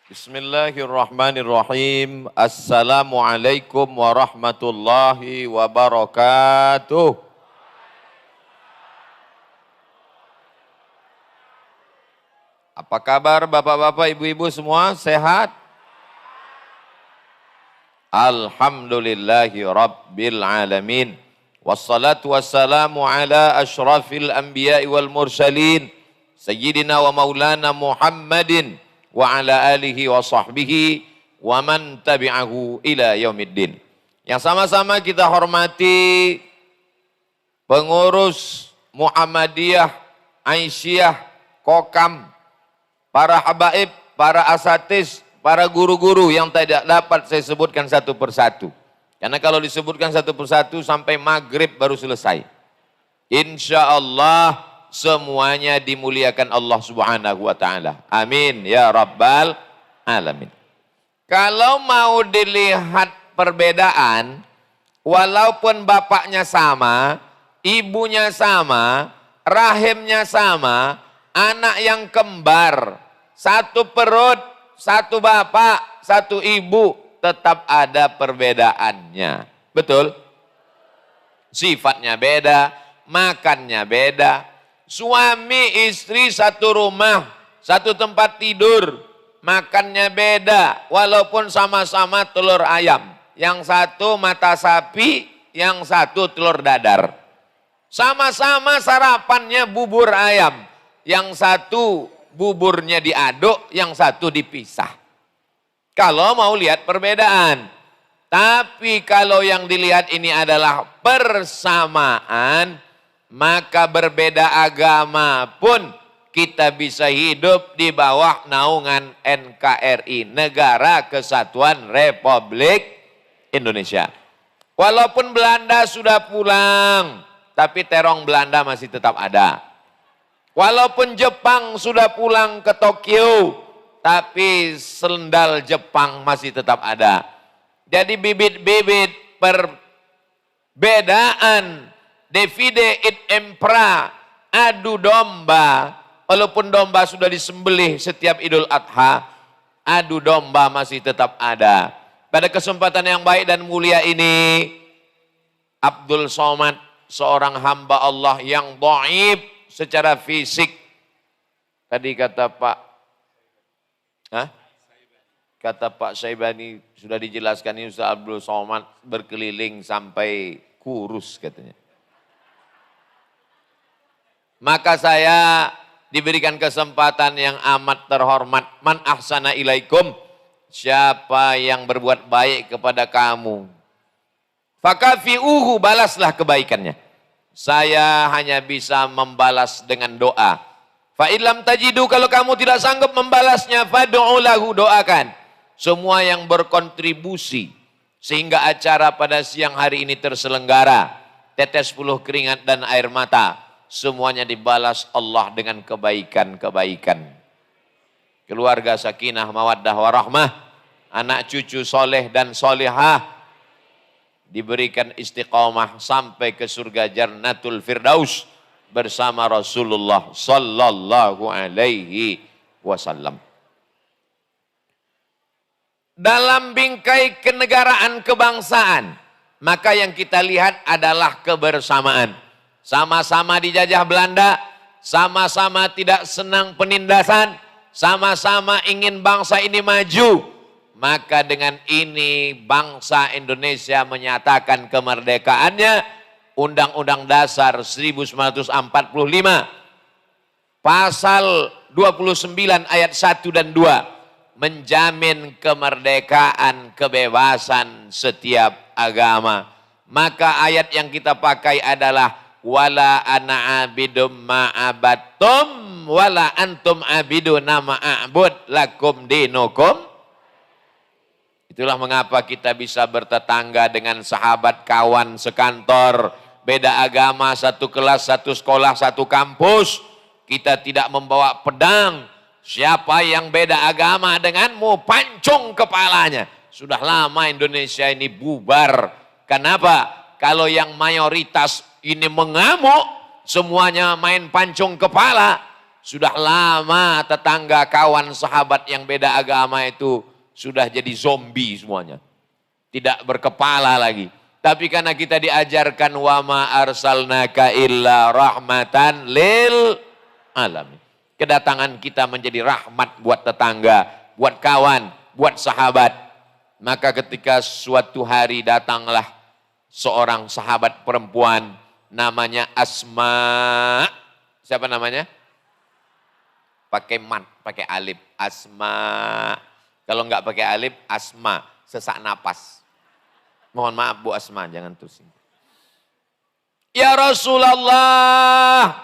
Bismillahirrahmanirrahim. Assalamualaikum warahmatullahi wabarakatuh. Apa kabar bapak-bapak, ibu-ibu semua? Sehat? Alhamdulillahi rabbil alamin. Wassalatu wassalamu ala ashrafil anbiya'i wal mursalin. Sayyidina wa maulana Muhammadin wa ala alihi wa sahbihi wa man tabi'ahu ila yaumiddin. Yang sama-sama kita hormati pengurus Muhammadiyah, Aisyah, Kokam, para habaib, para asatiz, para guru-guru yang tidak dapat saya sebutkan satu persatu. Karena kalau disebutkan satu persatu sampai maghrib baru selesai. Insya Allah semuanya dimuliakan Allah Subhanahu wa ta'ala. Amin ya rabbal alamin. Kalau mau dilihat perbedaan, walaupun bapaknya sama, ibunya sama, rahimnya sama, anak yang kembar, satu perut, satu bapak, satu ibu, tetap ada perbedaannya. Betul? Sifatnya beda, makannya beda. Suami istri satu rumah, satu tempat tidur, makannya beda, walaupun sama-sama telur ayam. Yang satu mata sapi, yang satu telur dadar. Sama-sama sarapannya bubur ayam, yang satu buburnya diaduk, yang satu dipisah. Kalau mau lihat perbedaan. Tapi kalau yang dilihat ini adalah persamaan, maka berbeda agama pun kita bisa hidup di bawah naungan NKRI, Negara Kesatuan Republik Indonesia. Walaupun Belanda sudah pulang, tapi terong Belanda masih tetap ada. Walaupun Jepang sudah pulang ke Tokyo, tapi sendal Jepang masih tetap ada. Jadi bibit-bibit perbedaan, divide et impera, adu domba, walaupun domba sudah disembelih setiap Idul Adha, adu domba masih tetap ada. Pada kesempatan yang baik dan mulia ini, Abdul Somad, seorang hamba Allah yang dhaif secara fisik. Tadi kata Pak, kata Pak Syaibani, sudah dijelaskan ini Ustaz Abdul Somad berkeliling sampai kurus katanya. Maka saya diberikan kesempatan yang amat terhormat. Man ahsana ilaikum, siapa yang berbuat baik kepada kamu, fakafi'uhu, balaslah kebaikannya. Saya hanya bisa membalas dengan doa. Fa illam tajidu, kalau kamu tidak sanggup membalasnya, fad'u lahu, doakan. Semua yang berkontribusi sehingga acara pada siang hari ini terselenggara, tetes puluh keringat dan air mata, semuanya dibalas Allah dengan kebaikan-kebaikan. Keluarga sakinah, mawaddah, warahmah, anak cucu soleh dan solehah, diberikan istiqamah sampai ke surga Jannatul Firdaus bersama Rasulullah sallallahu alaihi wasallam. Dalam bingkai kenegaraan kebangsaan, maka yang kita lihat adalah kebersamaan. Sama-sama dijajah Belanda, sama-sama tidak senang penindasan, sama-sama ingin bangsa ini maju. Maka dengan ini bangsa Indonesia menyatakan kemerdekaannya. Undang-Undang Dasar 1945, pasal 29 ayat 1 dan 2, menjamin kemerdekaan, kebebasan setiap agama. Maka ayat yang kita pakai adalah wala ana abidum ma'abattum wala antum abiduna ma'abud lakum dinukum. Itulah mengapa kita bisa bertetangga dengan sahabat, kawan, sekantor, beda agama, satu kelas, satu sekolah, satu kampus. Kita tidak membawa pedang. Siapa yang beda agama denganmu, pancung kepalanya. Sudah lama Indonesia ini bubar. Kenapa? Kalau yang mayoritas ini mengamuk, semuanya main pancung kepala. Sudah lama tetangga, kawan, sahabat yang beda agama itu sudah jadi zombie semuanya. Tidak berkepala lagi. Tapi karena kita diajarkan wa ma arsalnaka illa rahmatan lil alamin. Kedatangan kita menjadi rahmat buat tetangga, buat kawan, buat sahabat. Maka ketika suatu hari datanglah seorang sahabat perempuan namanya Asma. Siapa namanya? Pakai mat, pakai alif. Asma. Kalau enggak pakai alif, Asma. Sesak napas. Mohon maaf Bu Asma, jangan terusin. Ya Rasulullah,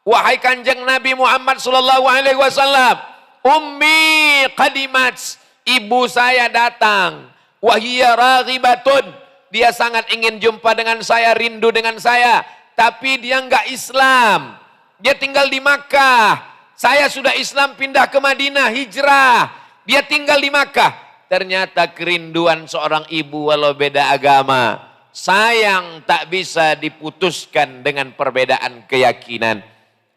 wahai kanjeng Nabi Muhammad sallallahu alaihi wasallam, ummi qadimat, ibu saya datang, wahiyya raghibatun, dia sangat ingin jumpa dengan saya, rindu dengan saya, tapi dia enggak Islam. Dia tinggal di Makkah. Saya sudah Islam, pindah ke Madinah, hijrah. Dia tinggal di Makkah. Ternyata kerinduan seorang ibu walau beda agama, sayang tak bisa diputuskan dengan perbedaan keyakinan.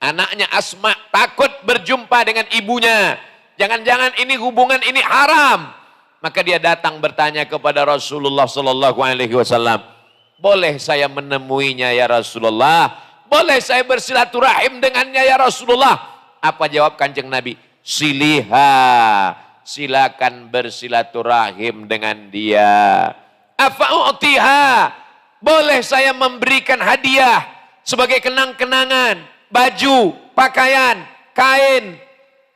Anaknya Asma takut berjumpa dengan ibunya. Jangan-jangan ini hubungan ini haram. Maka dia datang bertanya kepada Rasulullah sallallahu alaihi wasallam, boleh saya menemuinya ya Rasulullah? Boleh saya bersilaturahim dengannya ya Rasulullah? Apa jawab kanjeng Nabi? Siliha, silakan bersilaturahim dengan dia. Afa'utiha, boleh saya memberikan hadiah sebagai kenang-kenangan, baju, pakaian, kain,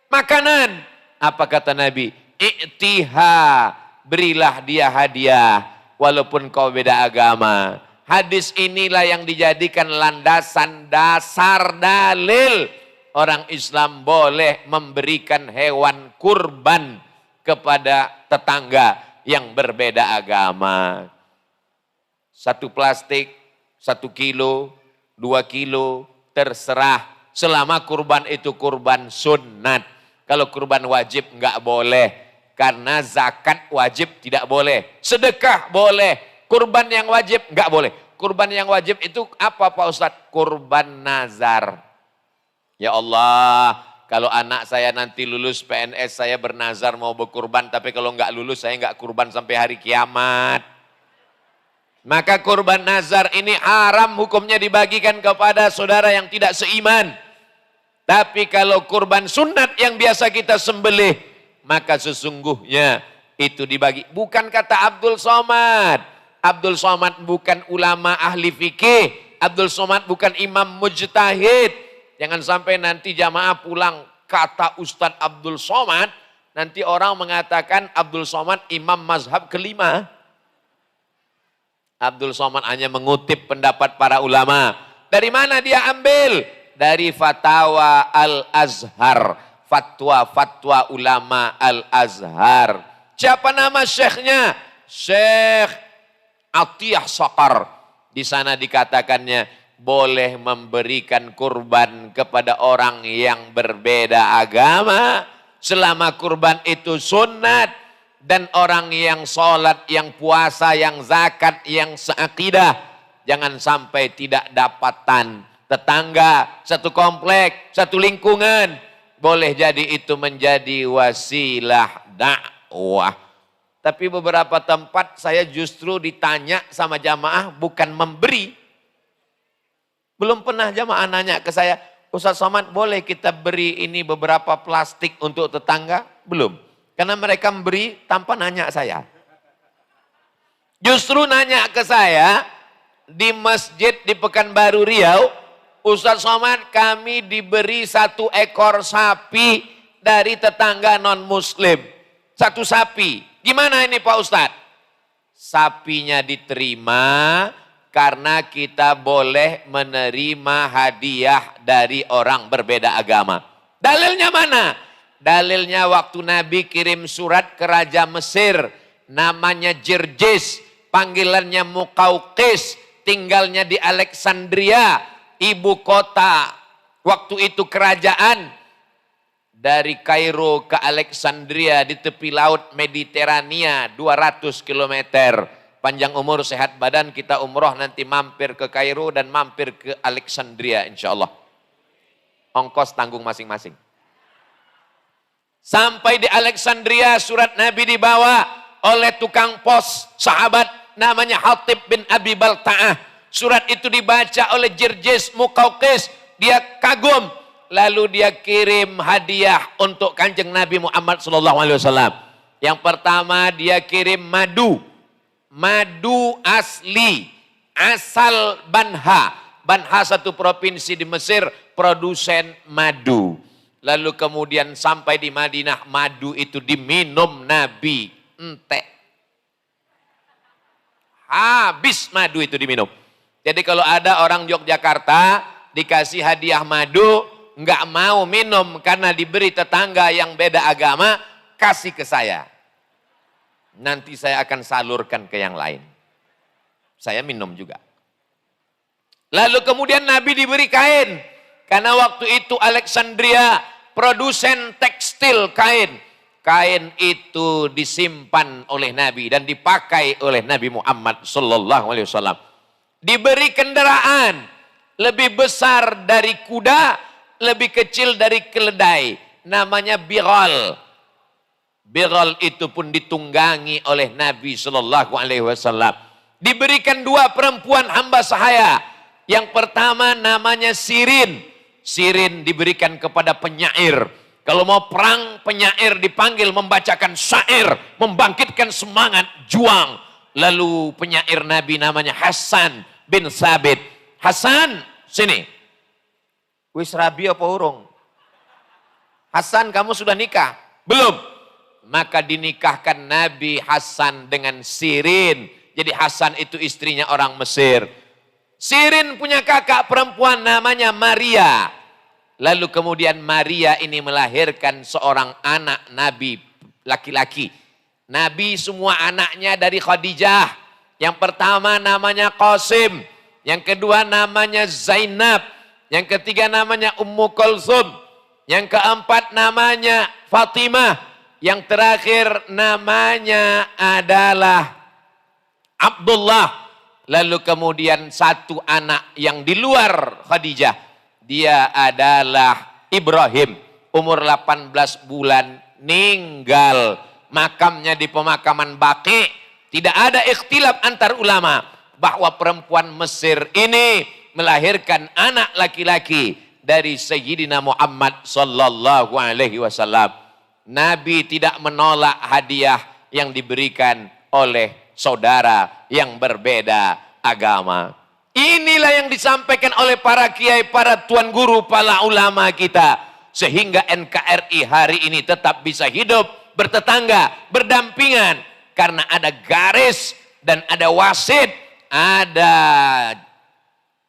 makanan. Apa kata Nabi? I'tiha, berilah dia hadiah walaupun kau beda agama. Hadis inilah yang dijadikan landasan dasar dalil orang Islam boleh memberikan hewan kurban kepada tetangga yang berbeda agama. 1 plastik, 1 kilo, 2 kilo, terserah. Selama kurban itu kurban sunat. Kalau kurban wajib enggak boleh. Karena zakat wajib tidak boleh. Sedekah boleh. Kurban yang wajib enggak boleh. Kurban yang wajib itu apa Pak Ustadz? Kurban nazar. Ya Allah, kalau anak saya nanti lulus PNS, saya bernazar mau berkurban, tapi kalau enggak lulus, saya enggak kurban sampai hari kiamat. Maka kurban nazar ini haram hukumnya dibagikan kepada saudara yang tidak seiman. Tapi kalau kurban sunat yang biasa kita sembelih, maka sesungguhnya itu dibagi. Bukan kata Abdul Somad. Abdul Somad bukan ulama ahli fikih. Abdul Somad bukan imam mujtahid. Jangan sampai nanti jamaah pulang kata Ustadz Abdul Somad, nanti orang mengatakan Abdul Somad imam mazhab kelima. Abdul Somad hanya mengutip pendapat para ulama. Dari mana dia ambil? Dari fatwa Al-Azhar. Fatwa-fatwa ulama Al-Azhar. Siapa nama syekhnya? Syekh Atiyah Saqar. Di sana dikatakannya, boleh memberikan kurban kepada orang yang berbeda agama selama kurban itu sunat dan orang yang sholat, yang puasa, yang zakat, yang seakidah jangan sampai tidak dapatan. Tetangga, satu komplek, satu lingkungan, boleh jadi itu menjadi wasilah dakwah. Tapi beberapa tempat saya justru ditanya sama jamaah bukan memberi. Belum pernah jamaah nanya ke saya, Ustaz Somad boleh kita beri ini beberapa plastik untuk tetangga? Belum. Karena mereka memberi tanpa nanya saya. Justru nanya ke saya di masjid di Pekanbaru Riau, Ustaz Somad kami diberi 1 ekor sapi dari tetangga non muslim. 1 sapi. Gimana ini Pak Ustadz? Sapinya diterima karena kita boleh menerima hadiah dari orang berbeda agama. Dalilnya mana? Dalilnya waktu Nabi kirim surat ke Raja Mesir. Namanya Jirjis. Panggilannya Muqawqis. Tinggalnya di Alexandria. Ibu kota. Waktu itu kerajaan. Dari Kairo ke Alexandria di tepi laut Mediterania. 200 kilometer. Panjang umur, sehat badan, kita umroh nanti mampir ke Kairo dan mampir ke Alexandria insya Allah. ongkos tanggung masing-masing. Sampai di Alexandria surat Nabi dibawa oleh tukang pos sahabat namanya Hatib bin Abi Balta'ah. Surat itu dibaca oleh Jirjis Muqawqis. Dia kagum. Lalu dia kirim hadiah untuk Kanjeng Nabi Muhammad SAW. Yang pertama dia kirim madu. Madu asli. Asal Banha. Banha satu provinsi di Mesir. Produsen madu. Lalu kemudian sampai di Madinah, madu itu diminum Nabi. Entek. Habis madu itu diminum. Jadi kalau ada orang Yogyakarta dikasih hadiah madu, nggak mau minum karena diberi tetangga yang beda agama, kasih ke saya. Nanti saya akan salurkan ke yang lain. Saya minum juga. Lalu kemudian Nabi diberi kain. Karena waktu itu Alexandria produsen tekstil kain. Kain itu disimpan oleh Nabi dan dipakai oleh Nabi Muhammad SAW. Diberi kendaraan lebih besar dari kuda, lebih kecil dari keledai. Namanya biral. Biral itu pun ditunggangi oleh Nabi SAW. Diberikan 2 perempuan hamba sahaya. Yang pertama namanya Sirin. Sirin diberikan kepada penyair. Kalau mau perang, penyair dipanggil membacakan syair, membangkitkan semangat, juang. Lalu penyair Nabi namanya Hasan bin Sabit. Hasan, sini. Wis rabi apa urung? Hasan, kamu sudah nikah? Belum. Maka dinikahkan Nabi Hasan dengan Sirin. Jadi Hasan itu istrinya orang Mesir. Sirin punya kakak perempuan namanya Maria. Lalu kemudian Maria ini melahirkan seorang anak Nabi laki-laki. Nabi semua anaknya dari Khadijah. Yang pertama namanya Qasim. Yang kedua namanya Zainab. Yang ketiga namanya Ummu Kulsum. Yang keempat namanya Fatimah. Yang terakhir namanya adalah Abdullah. Lalu kemudian satu anak yang di luar Khadijah. Dia adalah Ibrahim. Umur 18 bulan meninggal. Makamnya di pemakaman Baqi. Tidak ada ikhtilaf antar ulama. Bahwa perempuan Mesir ini melahirkan anak laki-laki dari Sayyidina Muhammad sallallahu alaihi wasallam. Nabi tidak menolak hadiah yang diberikan oleh saudara yang berbeda agama. Inilah yang disampaikan oleh para kiai, para tuan guru, para ulama kita. Sehingga NKRI hari ini tetap bisa hidup, bertetangga, berdampingan. Karena ada garis dan ada wasit. Ada,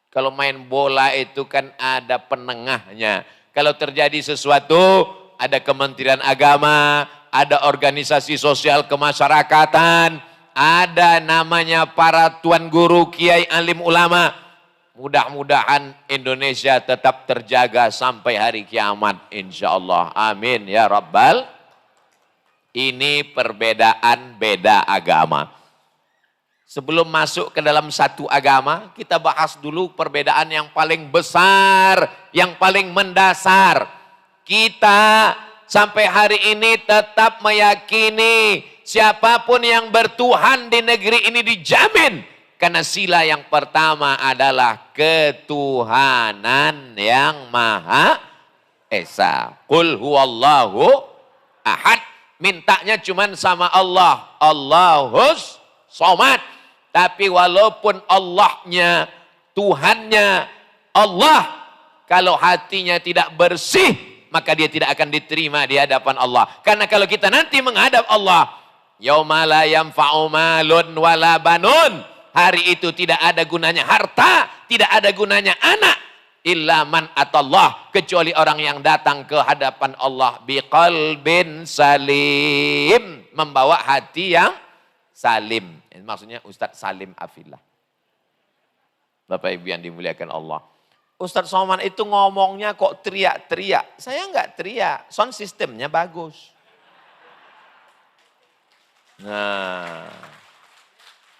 kalau main bola itu kan ada penengahnya. Kalau terjadi sesuatu, ada Kementerian Agama, ada organisasi sosial kemasyarakatan, ada namanya para tuan guru, kiai, alim ulama. Mudah-mudahan Indonesia tetap terjaga sampai hari kiamat. Insya Allah. Amin ya Rabbal. Ini perbedaan beda agama. Sebelum masuk ke dalam satu agama, kita bahas dulu perbedaan yang paling besar, yang paling mendasar. Kita sampai hari ini tetap meyakini siapapun yang bertuhan di negeri ini dijamin. Karena sila yang pertama adalah ketuhanan yang Maha Esa. Qul huwallahu ahad. Mintanya cuman sama Allah. Allahus somad. Tapi walaupun Allahnya, Tuhannya Allah, kalau hatinya tidak bersih, maka dia tidak akan diterima di hadapan Allah. Karena kalau kita nanti menghadap Allah, yauma la yanfa'u malun wala banun. Hari itu tidak ada gunanya harta, tidak ada gunanya anak. Illa man atallah. Kecuali orang yang datang ke hadapan Allah. Biqalbin salim. Membawa hati yang salim. Maksudnya Ustadz Salim Afillah. Bapak Ibu yang dimuliakan Allah. Ustadz Somad itu ngomongnya kok teriak-teriak. Saya enggak teriak. Sound sistemnya bagus. Nah,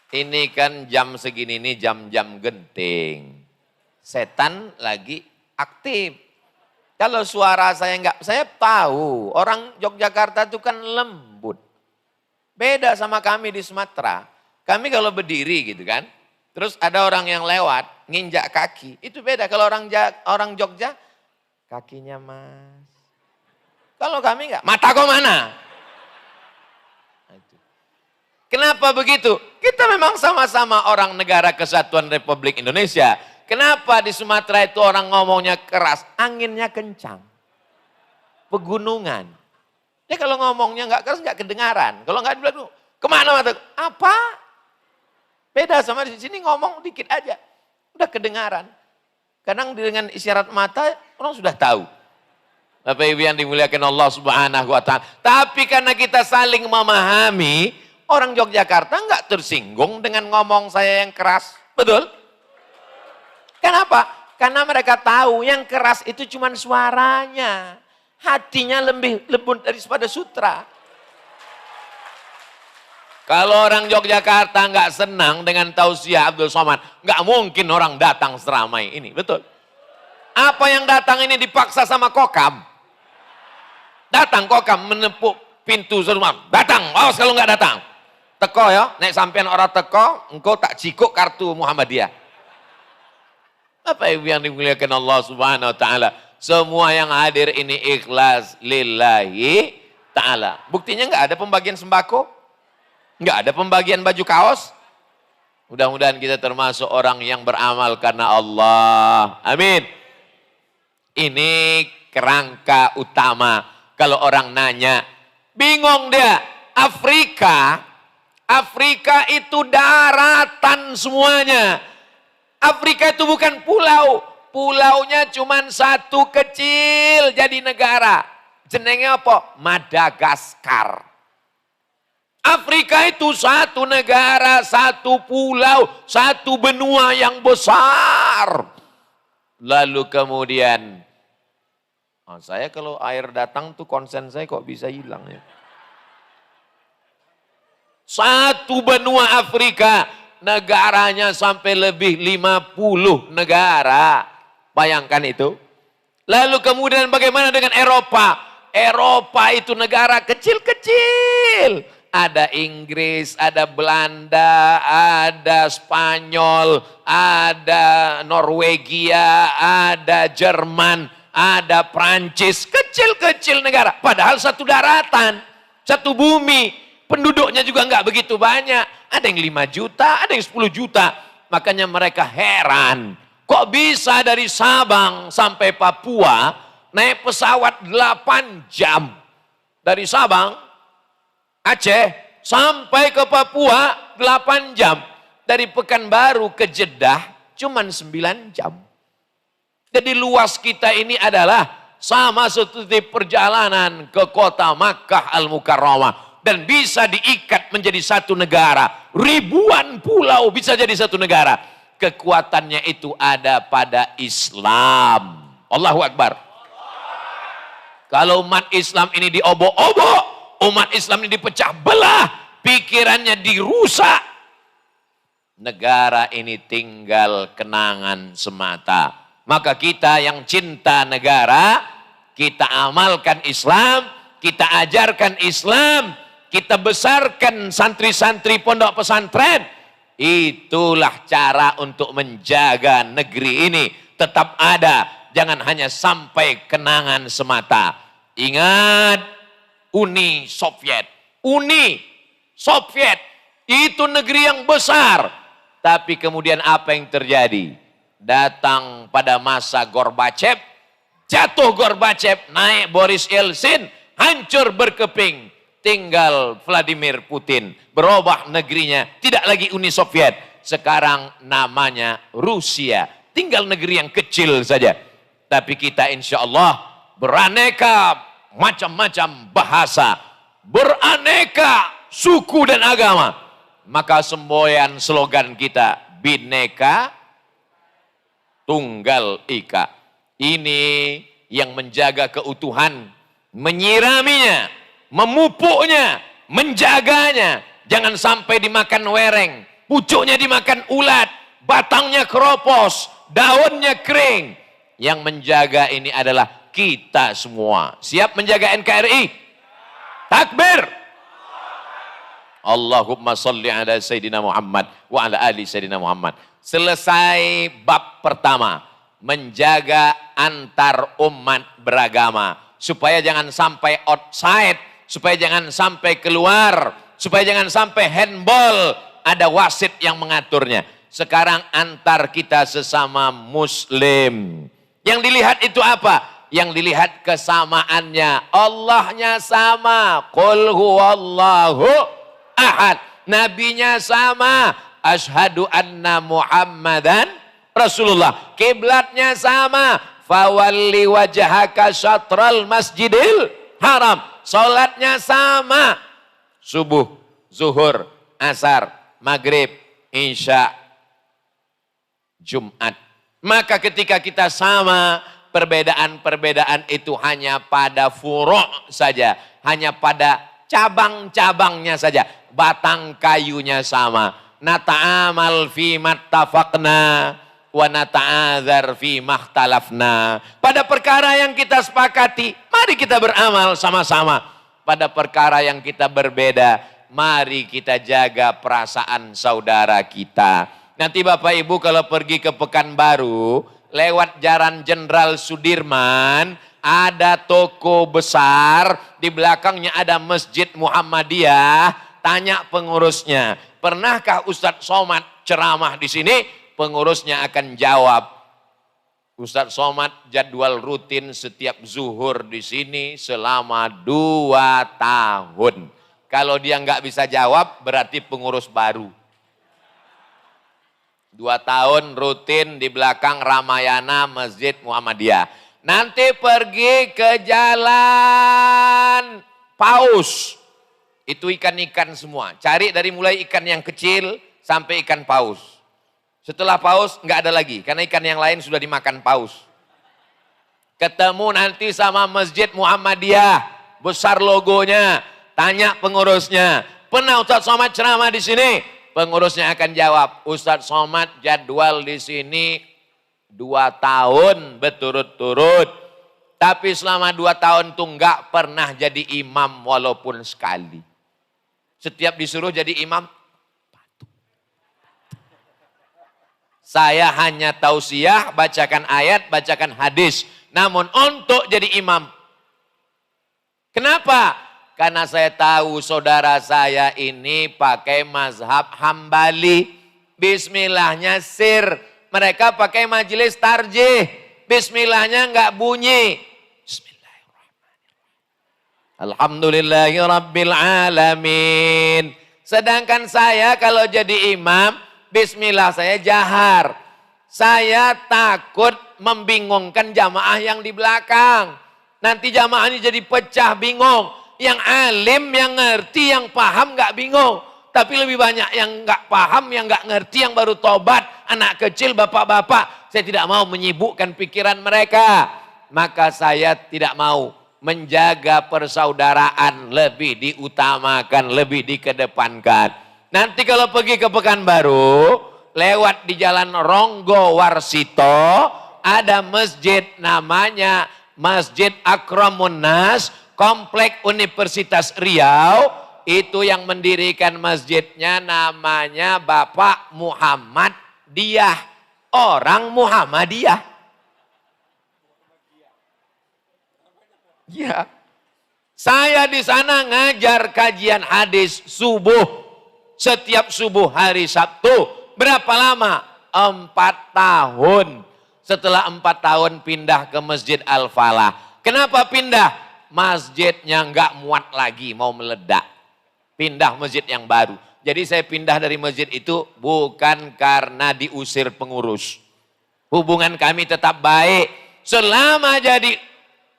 ini kan jam segini ini jam-jam genting. Setan lagi aktif. Kalau suara saya enggak, saya tahu orang Yogyakarta itu kan lembut. Beda sama kami di Sumatera. Kami kalau berdiri gitu kan, terus ada orang yang lewat, nginjak kaki. Itu beda, kalau orang Jogja, kakinya mas. Kalau kami enggak, mata kau mana? Kenapa begitu? Kita memang sama-sama orang negara kesatuan Republik Indonesia. Kenapa di Sumatera itu orang ngomongnya keras? Anginnya kencang. Pegunungan. Ya kalau ngomongnya nggak keras nggak kedengaran. Kalau nggak dibilang, kemana mata? Apa? Beda sama di sini ngomong dikit aja. Udah kedengaran. Kadang dengan isyarat mata orang sudah tahu. Bapak Ibu yang dimuliakan Allah Subhanahu wa Ta'ala. Tapi karena kita saling memahami, orang Yogyakarta nggak tersinggung dengan ngomong saya yang keras. Betul? Kenapa? Karena mereka tahu yang keras itu cuma suaranya. Hatinya lebih lembut daripada sutra. Kalau orang Yogyakarta nggak senang dengan tausiah Abdul Somad, nggak mungkin orang datang seramai ini. Betul? Apa yang datang ini dipaksa sama kokam? Datang kokam menepuk pintu rumah. Datang, awas kalau nggak datang. Teko ya, nek sampean orang teko, engkau tak cikuk kartu Muhammadiyah. Apa ibu yang dimuliakan Allah Subhanahu wa Ta'ala? Semua yang hadir ini ikhlas lillahi ta'ala. Buktinya nggak ada pembagian sembako, nggak ada pembagian baju kaos. Mudah-mudahan kita termasuk orang yang beramal karena Allah. Amin. Ini kerangka utama. Kalau orang nanya, bingung dia, Afrika itu daratan semuanya. Afrika itu bukan pulau. Pulaunya cuma satu kecil jadi negara. Jenengnya apa? Madagaskar. Afrika itu satu negara, satu pulau, satu benua yang besar. Lalu kemudian, saya kalau air datang tuh konsen saya kok bisa hilang ya. Satu benua Afrika, negaranya sampai lebih 50 negara. Bayangkan itu. Lalu kemudian bagaimana dengan Eropa? Eropa itu negara kecil-kecil. Ada Inggris, ada Belanda, ada Spanyol, ada Norwegia, ada Jerman, ada Prancis. Kecil-kecil negara. Padahal satu daratan, satu bumi. Penduduknya juga nggak begitu banyak. Ada yang 5 juta, ada yang 10 juta. Makanya mereka heran. Kok bisa dari Sabang sampai Papua naik pesawat 8 jam. Dari Sabang, Aceh, sampai ke Papua 8 jam. Dari Pekanbaru ke Jeddah cuma 9 jam. Jadi luas kita ini adalah sama seperti perjalanan ke kota Makkah Al-Mukarramah. Dan bisa diikat menjadi satu negara. Ribuan pulau bisa jadi satu negara. Kekuatannya itu ada pada Islam. Allahu Akbar. Kalau umat Islam ini diobok-obok, umat Islam ini dipecah belah, pikirannya dirusak, negara ini tinggal kenangan semata. Maka kita yang cinta negara, kita amalkan Islam, kita ajarkan Islam, kita besarkan santri-santri pondok pesantren. Itulah cara untuk menjaga negeri ini tetap ada. Jangan hanya sampai kenangan semata. Ingat Uni Soviet. Uni Soviet itu negeri yang besar. Tapi kemudian apa yang terjadi? Datang pada masa Gorbachev. Jatuh Gorbachev, naik Boris Yeltsin. Hancur berkeping. Tinggal Vladimir Putin, berubah negerinya, tidak lagi Uni Soviet, sekarang namanya Rusia, tinggal negeri yang kecil saja. Tapi kita insya Allah beraneka macam-macam bahasa, beraneka suku dan agama. Maka semboyan slogan kita, Bhinneka Tunggal Ika. Ini yang menjaga keutuhan, menyiraminya, memupuknya, menjaganya. Jangan sampai dimakan wereng, pucuknya dimakan ulat, batangnya keropos, daunnya kering. Yang menjaga ini adalah kita semua. Siap menjaga NKRI? Takbir! Allahumma salli ala Sayyidina Muhammad wa ala ali Sayyidina Muhammad. Selesai bab pertama, menjaga antar umat beragama. Supaya jangan sampai outside, supaya jangan sampai keluar, supaya jangan sampai handball, ada wasit yang mengaturnya. Sekarang antar kita sesama muslim. Yang dilihat itu apa? Yang dilihat kesamaannya. Allahnya sama. Qul huwallahu ahad. Nabinya sama. Asyhadu anna Muhammadan Rasulullah. Kiblatnya sama. Fawalli wajhaka syatral masjidil haram. Salatnya sama. Subuh, zuhur, asar, maghrib, isya, Jumat. Maka ketika kita sama, perbedaan-perbedaan itu hanya pada furu' saja. Hanya pada cabang-cabangnya saja. Batang kayunya sama. Nata'amal fi mattafaqna wa nata'adzar fi makhtalafna. Pada perkara yang kita sepakati, mari kita beramal sama-sama. Pada perkara yang kita berbeda, mari kita jaga perasaan saudara kita. Nanti Bapak Ibu kalau pergi ke Pekanbaru, lewat Jalan Jenderal Sudirman, ada toko besar, di belakangnya ada Masjid Muhammadiyah. Tanya pengurusnya, pernahkah Ustadz Somad ceramah di sini? Pengurusnya akan jawab, Ustadz Somad jadwal rutin setiap zuhur di sini selama 2 tahun. Kalau dia nggak bisa jawab, berarti pengurus baru. 2 tahun rutin di belakang Ramayana Masjid Muhammadiyah. Nanti pergi ke Jalan Paus. Itu ikan-ikan semua. Cari dari mulai ikan yang kecil sampai ikan paus. Setelah paus nggak ada lagi. Karena ikan yang lain sudah dimakan paus. Ketemu nanti sama Masjid Muhammadiyah. Besar logonya. Tanya pengurusnya. Pernah Ustadz Somad ceramah di sini? Pengurusnya akan jawab, Ustadz Somad jadwal di sini 2 tahun berturut-turut. Tapi selama 2 tahun itu enggak pernah jadi imam walaupun sekali. Setiap disuruh jadi imam, patuh. Saya hanya tausiah, bacakan ayat, bacakan hadis. Namun untuk jadi imam, kenapa? Karena saya tahu saudara saya ini pakai mazhab Hambali. Bismillahnya sir. Mereka pakai majelis tarjih. Bismillahnya enggak bunyi. Bismillahirrahmanirrahim. Alhamdulillahirabbil alamin. Sedangkan saya kalau jadi imam, bismillah saya jahar. Saya takut membingungkan jamaah yang di belakang. Nanti jamaahnya jadi pecah bingung. Yang alim, yang ngerti, yang paham gak bingung. Tapi lebih banyak yang gak paham, yang gak ngerti, yang baru tobat. Anak kecil, bapak-bapak. Saya tidak mau menyibukkan pikiran mereka. Maka saya tidak mau menjaga persaudaraan lebih diutamakan, lebih dikedepankan. Nanti kalau pergi ke Pekanbaru, lewat di Jalan Ronggo Warsito, ada masjid namanya Masjid Akramun Nas, Komplek Universitas Riau. Itu yang mendirikan masjidnya namanya Bapak Muhammad Diyah. Orang Muhammadiyah. Ya. Saya di sana ngajar kajian hadis subuh. Setiap subuh hari Sabtu. Berapa lama? 4 tahun. Setelah 4 tahun pindah ke Masjid Al-Falah. Kenapa pindah? Masjidnya nggak muat lagi, mau meledak. Pindah masjid yang baru. Jadi saya pindah dari masjid itu bukan karena diusir pengurus. Hubungan kami tetap baik. Selama jadi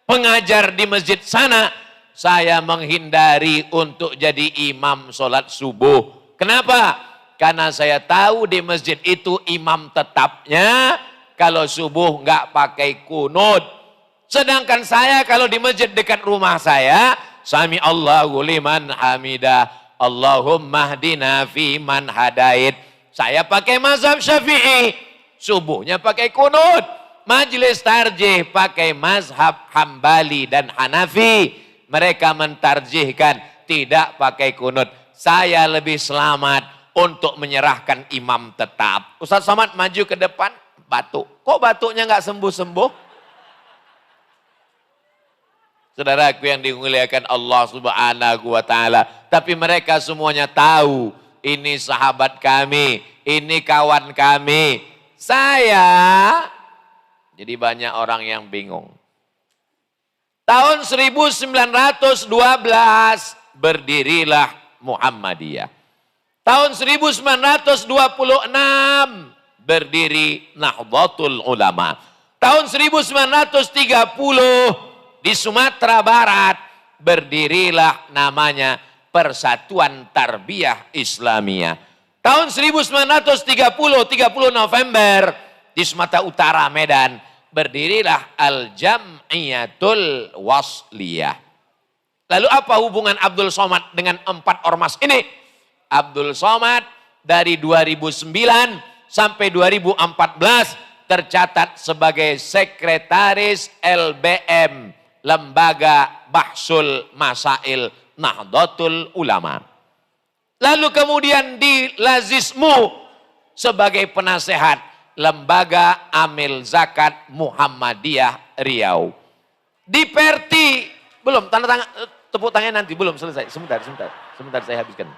pengajar di masjid sana, saya menghindari untuk jadi imam sholat subuh. Kenapa? Karena saya tahu di masjid itu imam tetapnya kalau subuh nggak pakai kunut. Sedangkan saya kalau di masjid dekat rumah saya, Sami Allahu liman hamidah, Allahumma hdina fi man hadait. Saya pakai mazhab Syafi'i, subuhnya pakai kunut. Majelis tarjih pakai mazhab Hambali dan Hanafi. Mereka mentarjihkan tidak pakai kunut. Saya lebih selamat untuk menyerahkan imam tetap. Ustaz Somad maju ke depan, batuk. Kok batuknya nggak sembuh-sembuh? Saudaraku yang dimuliakan Allah Subhanahu wa taala. Tapi mereka semuanya tahu, ini sahabat kami, ini kawan kami. Jadi banyak orang yang bingung. Tahun 1912 berdirilah Muhammadiyah. Tahun 1926 berdiri Nahdlatul Ulama. Tahun 1930 di Sumatera Barat berdirilah namanya Persatuan Tarbiyah Islamiyah. Tahun 1930 November di Sumatera Utara Medan berdirilah Al-Jam'iyatul Wasliyah. Lalu apa hubungan Abdul Somad dengan 4 ormas ini? Abdul Somad dari 2009 sampai 2014 tercatat sebagai sekretaris LBM, Lembaga Bahsul Masail Nahdlatul Ulama. Lalu kemudian di Lazismu sebagai penasehat Lembaga Amil Zakat Muhammadiyah Riau. Di Perti, belum tanda tangan, tepuk tangannya nanti, belum selesai. Sebentar saya habiskan.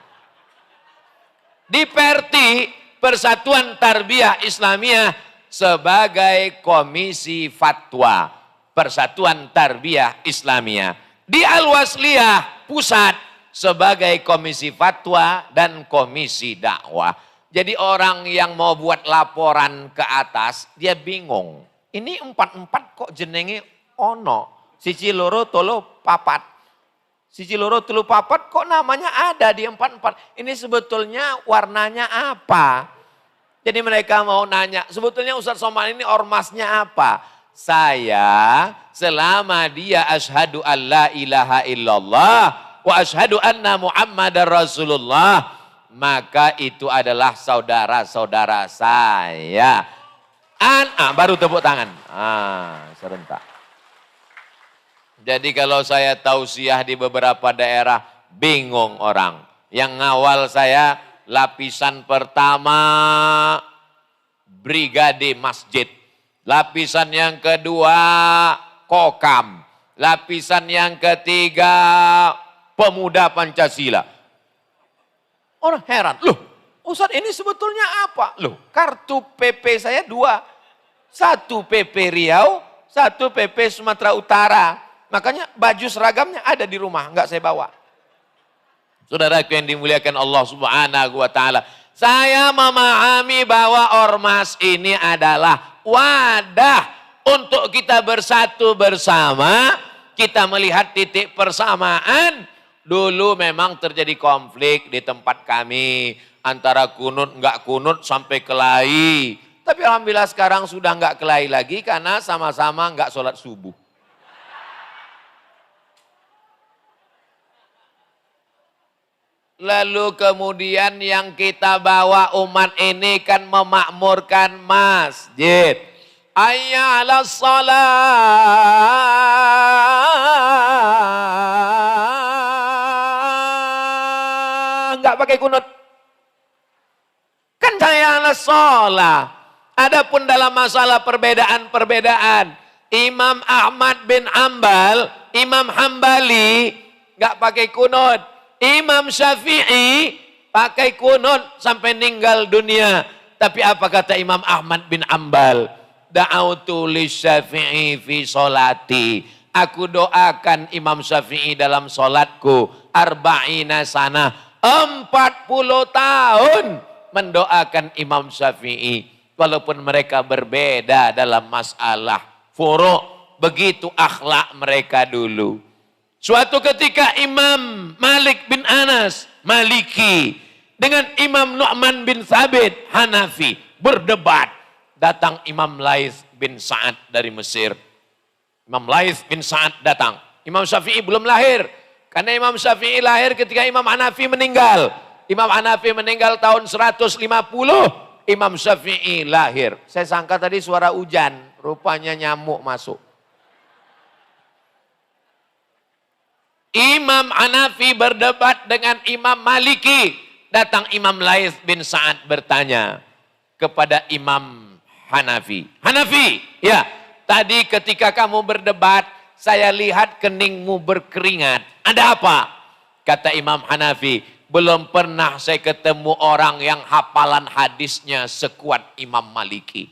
Di Perti, Persatuan Tarbiyah Islamiyah sebagai Komisi Fatwa Persatuan Tarbiyah Islamiyah. Di Al-Wasliyah Pusat sebagai Komisi Fatwa dan Komisi Dakwah. Jadi orang yang mau buat laporan ke atas, dia bingung. Ini 4 kok jenenge ono. Siji loro tolo papat. Siji loro telu papat kok namanya ada di 4. Ini sebetulnya warnanya apa? Jadi mereka mau nanya, sebetulnya Ustaz Somad ini ormasnya apa? Saya selama dia asyhadu an la ilaha illallah wa asyhadu anna Muhammadar Rasulullah, maka itu adalah saudara-saudara saya. Baru tepuk tangan. Serentak. Jadi kalau saya tausiah di beberapa daerah, bingung orang. Yang ngawal saya lapisan pertama Brigade Masjid. Lapisan yang kedua Kokam. Lapisan yang ketiga Pemuda Pancasila. Orang heran, loh Ustaz ini sebetulnya apa? Loh kartu PP saya 2. 1 PP Riau, 1 PP Sumatera Utara. Makanya baju seragamnya ada di rumah, enggak saya bawa. Saudaraku yang dimuliakan Allah Subhanahu wa taala. Saya memahami bahwa ormas ini adalah wadah untuk kita bersatu bersama. Kita melihat titik persamaan. Dulu memang terjadi konflik di tempat kami. Antara kunut, enggak kunut sampai kelahi. Tapi alhamdulillah sekarang sudah enggak kelahi lagi karena sama-sama enggak sholat subuh. Lalu kemudian yang kita bawa umat ini kan memakmurkan masjid. Hayya 'alas shalah. Enggak pakai kunut. Kan hayya 'alas shalah. Adapun dalam masalah perbedaan-perbedaan, Imam Ahmad bin Ambal, Imam Hambali enggak pakai kunut. Imam Syafi'i pakai kunut sampai meninggal dunia. Tapi apa kata Imam Ahmad bin Ambal? Da'autu li Syafi'i fi sholati. Aku doakan Imam Syafi'i dalam sholatku. Arba'ina sana. 40 tahun mendoakan Imam Syafi'i. Walaupun mereka berbeda dalam masalah furu'. Begitu akhlak mereka dulu. Suatu ketika Imam Malik bin Anas, Maliki, dengan Imam Nu'man bin Thabit, Hanafi, berdebat. Datang Imam Laits bin Sa'ad dari Mesir. Imam Laits bin Sa'ad datang. Imam Syafi'i belum lahir. Karena Imam Syafi'i lahir ketika Imam Hanafi meninggal. Imam Hanafi meninggal tahun 150. Imam Syafi'i lahir. Saya sangka tadi suara hujan. Rupanya nyamuk masuk. Imam Hanafi berdebat dengan Imam Maliki. Datang Imam Laits bin Sa'ad bertanya kepada Imam Hanafi. Hanafi, ya, tadi ketika kamu berdebat, saya lihat keningmu berkeringat. Ada apa? Kata Imam Hanafi, belum pernah saya ketemu orang yang hafalan hadisnya sekuat Imam Maliki.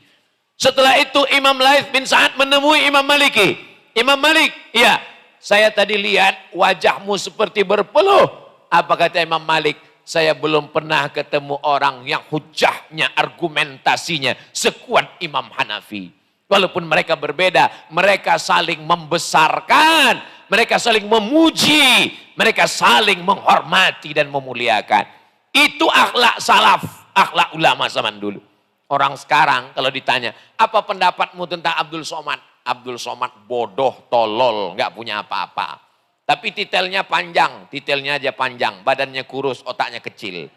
Setelah itu Imam Laits bin Sa'ad menemui Imam Maliki. Imam Malik, ya, saya tadi lihat wajahmu seperti berpeluh. Apa kata Imam Malik? Saya belum pernah ketemu orang yang hujahnya, argumentasinya sekuat Imam Hanafi. Walaupun mereka berbeda, mereka saling membesarkan, mereka saling memuji, mereka saling menghormati dan memuliakan. Itu akhlak salaf, akhlak ulama zaman dulu. Orang sekarang kalau ditanya, apa pendapatmu tentang Abdul Somad? Abdul Somad bodoh, tolol, nggak punya apa-apa. Tapi titelnya panjang, titelnya aja panjang, badannya kurus, otaknya kecil.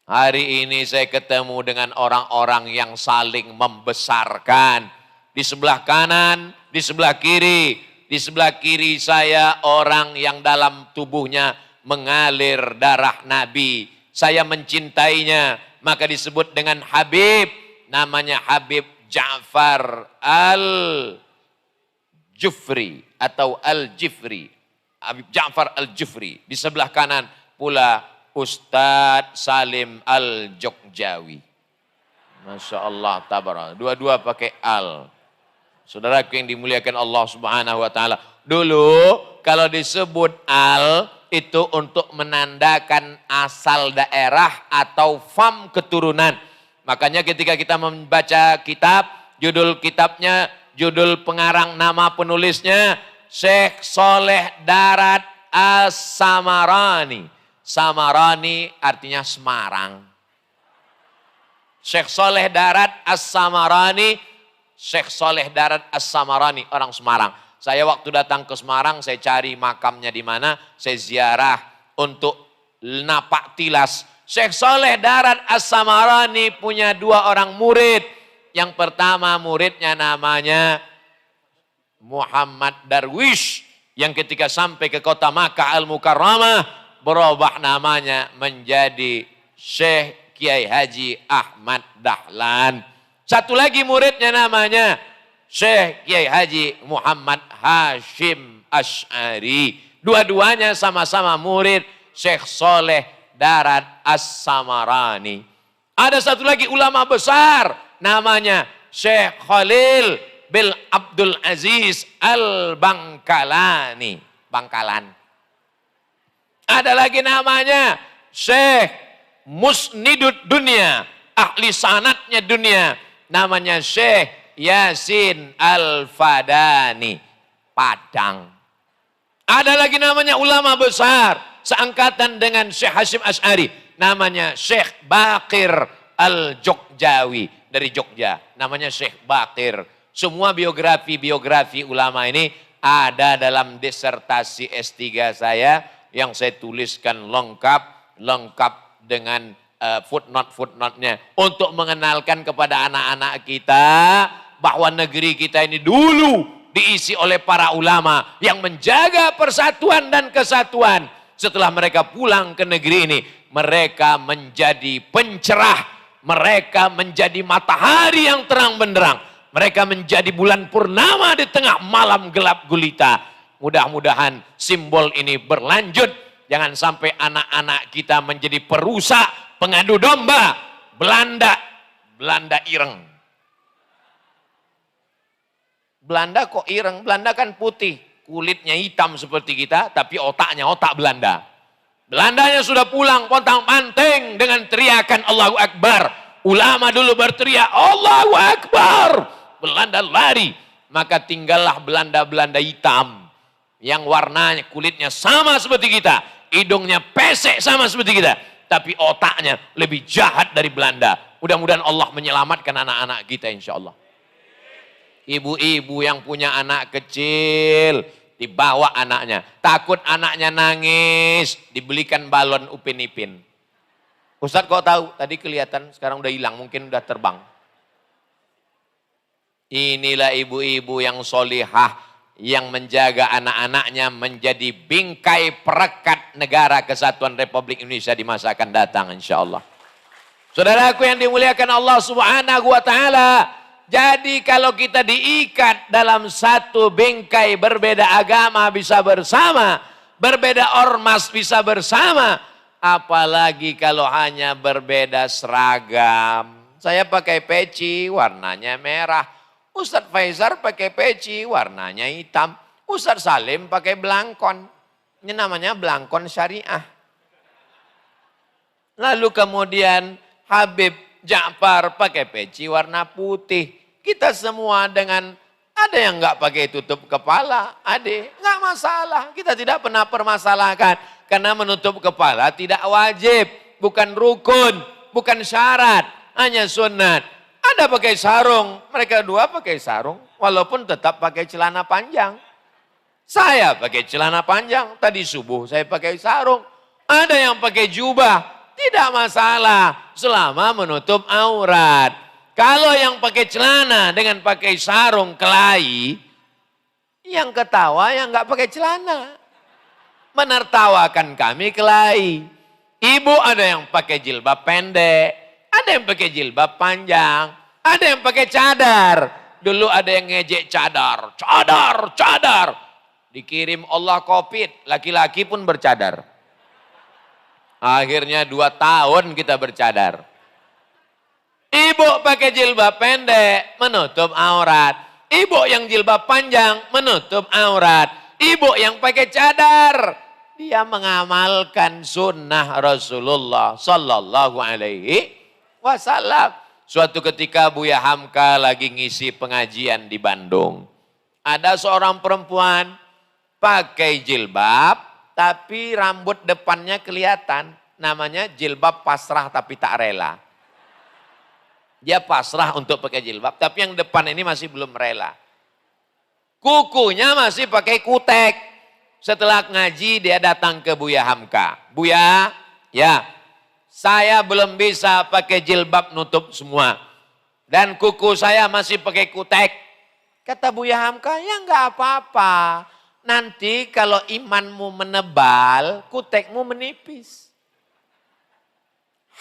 Hari ini saya ketemu dengan orang-orang yang saling membesarkan. Di sebelah kanan, di sebelah kiri. Di sebelah kiri saya orang yang dalam tubuhnya mengalir darah Nabi. Saya mencintainya, maka disebut dengan Habib. Namanya Habib Ja'far Al-Jufri atau Al-Jifri. Habib Ja'far Al-Jufri. Di sebelah kanan pula Ustadz Salim Al-Jogjawi. Masya Allah, tabarak. Dua-dua pakai Al. Saudaraku yang dimuliakan Allah Subhanahu wa Ta'ala. Dulu kalau disebut Al itu untuk menandakan asal daerah atau fam keturunan. Makanya ketika kita membaca kitab, judul kitabnya, judul pengarang nama penulisnya Syekh Soleh Darat As-Samarani. Samarani artinya Semarang. Syekh Soleh Darat As-Samarani, Syekh Soleh Darat As-Samarani, orang Semarang. Saya waktu datang ke Semarang, saya cari makamnya di mana, saya ziarah untuk napak tilas. Syekh Soleh Darat As-Samarani punya dua orang murid. Yang pertama muridnya namanya Muhammad Darwish, yang ketika sampai ke kota Makkah Al-Mukarramah, berubah namanya menjadi Syekh Kiai Haji Ahmad Dahlan. Satu lagi muridnya namanya Syekh Kiai Haji Muhammad Hashim Asy'ari. Dua-duanya sama-sama murid Syekh Soleh Darat As-Samarani. Ada satu lagi ulama besar namanya Syekh Khalil bin Abdul Aziz Al-Bangkalani. Bangkalan. Ada lagi namanya Syekh Musnidud Dunia, ahli sanatnya dunia. Namanya Syekh Yasin Al-Fadani, Padang. Ada lagi namanya ulama besar, seangkatan dengan Syekh Hashim Asy'ari. Namanya Syekh Baqir Al-Jogjawi, dari Jogja. Namanya Syekh Baqir. Semua biografi ulama ini ada dalam disertasi S3 saya yang saya tuliskan lengkap dengan footnote-nya untuk mengenalkan kepada anak-anak kita bahwa negeri kita ini dulu diisi oleh para ulama yang menjaga persatuan dan kesatuan. Setelah mereka pulang ke negeri ini, mereka menjadi pencerah, mereka menjadi matahari yang terang benderang, mereka menjadi bulan purnama di tengah malam gelap gulita. Mudah-mudahan simbol ini berlanjut. Jangan sampai anak-anak kita menjadi perusak, pengadu domba. Belanda ireng. Belanda kok ireng? Belanda kan putih. Kulitnya hitam seperti kita, tapi otaknya otak Belanda. Belandanya sudah pulang, pontang-panting dengan teriakan Allahu Akbar. Ulama dulu berteriak, Allahu Akbar. Belanda lari. Maka tinggallah Belanda-Belanda hitam. Yang warnanya kulitnya sama seperti kita, hidungnya pesek sama seperti kita, tapi otaknya lebih jahat dari Belanda. Mudah-mudahan Allah menyelamatkan anak-anak kita insya Allah. Ibu-ibu yang punya anak kecil, dibawa anaknya, takut anaknya nangis, dibelikan balon Upin Ipin. Ustadz kok tahu? Tadi kelihatan, sekarang udah hilang, mungkin udah terbang. Inilah ibu-ibu yang solihah, yang menjaga anak-anaknya menjadi bingkai perekat negara kesatuan Republik Indonesia di masa akan datang insya Allah. Saudaraku yang dimuliakan Allah Subhanahu wa ta'ala. Jadi kalau kita diikat dalam satu bingkai, berbeda agama bisa bersama, berbeda ormas bisa bersama, apalagi kalau hanya berbeda seragam. Saya pakai peci warnanya merah, Ustadz Faizar pakai peci warnanya hitam, Ustadz Salim pakai belangkon. Ini namanya belangkon syariah. Lalu kemudian Habib Ja'far pakai peci warna putih. Kita semua dengan, ada yang enggak pakai tutup kepala, enggak masalah. Kita tidak pernah permasalahkan. Karena menutup kepala tidak wajib, bukan rukun, bukan syarat, hanya sunat. Ada pakai sarung, mereka dua pakai sarung, walaupun tetap pakai celana panjang. Saya pakai celana panjang, tadi subuh saya pakai sarung. Ada yang pakai jubah, tidak masalah, selama menutup aurat. Kalau yang pakai celana dengan pakai sarung kelahi, yang ketawa yang enggak pakai celana. Menertawakan kami kelahi. Ibu ada yang pakai jilbab pendek, ada yang pakai jilbab panjang, ada yang pakai cadar. Dulu ada yang ngejek cadar, cadar. Dikirim Allah COVID, laki-laki pun bercadar. Akhirnya 2 tahun kita bercadar. Ibu pakai jilbab pendek, menutup aurat. Ibu yang jilbab panjang, menutup aurat. Ibu yang pakai cadar, dia mengamalkan sunnah Rasulullah Sallallahu Alaihi Wasallam. Suatu ketika Buya Hamka lagi ngisi pengajian di Bandung. Ada seorang perempuan pakai jilbab, tapi rambut depannya kelihatan. Namanya jilbab pasrah tapi tak rela. Dia pasrah untuk pakai jilbab, tapi yang depan ini masih belum rela. Kukunya masih pakai kutek. Setelah ngaji dia datang ke Buya Hamka. Buya, ya saya belum bisa pakai jilbab nutup semua. Dan kuku saya masih pakai kutek. Kata Buya Hamka, ya enggak apa-apa. Nanti kalau imanmu menebal, kutekmu menipis.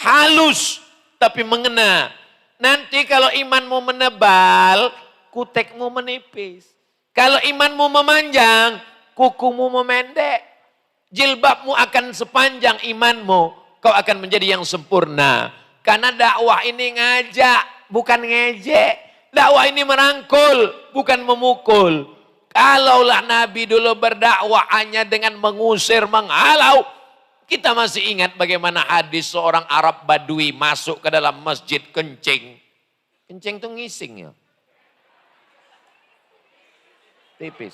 Halus tapi mengena. Nanti kalau imanmu menebal, kutekmu menipis. Kalau imanmu memanjang, kukumu memendek. Jilbabmu akan sepanjang imanmu, kau akan menjadi yang sempurna. Karena dakwah ini ngajak, bukan ngejek. Dakwah ini merangkul, bukan memukul. Kalaulah Nabi dulu berdakwah hanya dengan mengusir, menghalau. Kita masih ingat bagaimana hadis seorang Arab Badui masuk ke dalam masjid kencing. Kencing itu ngising ya. Tipis.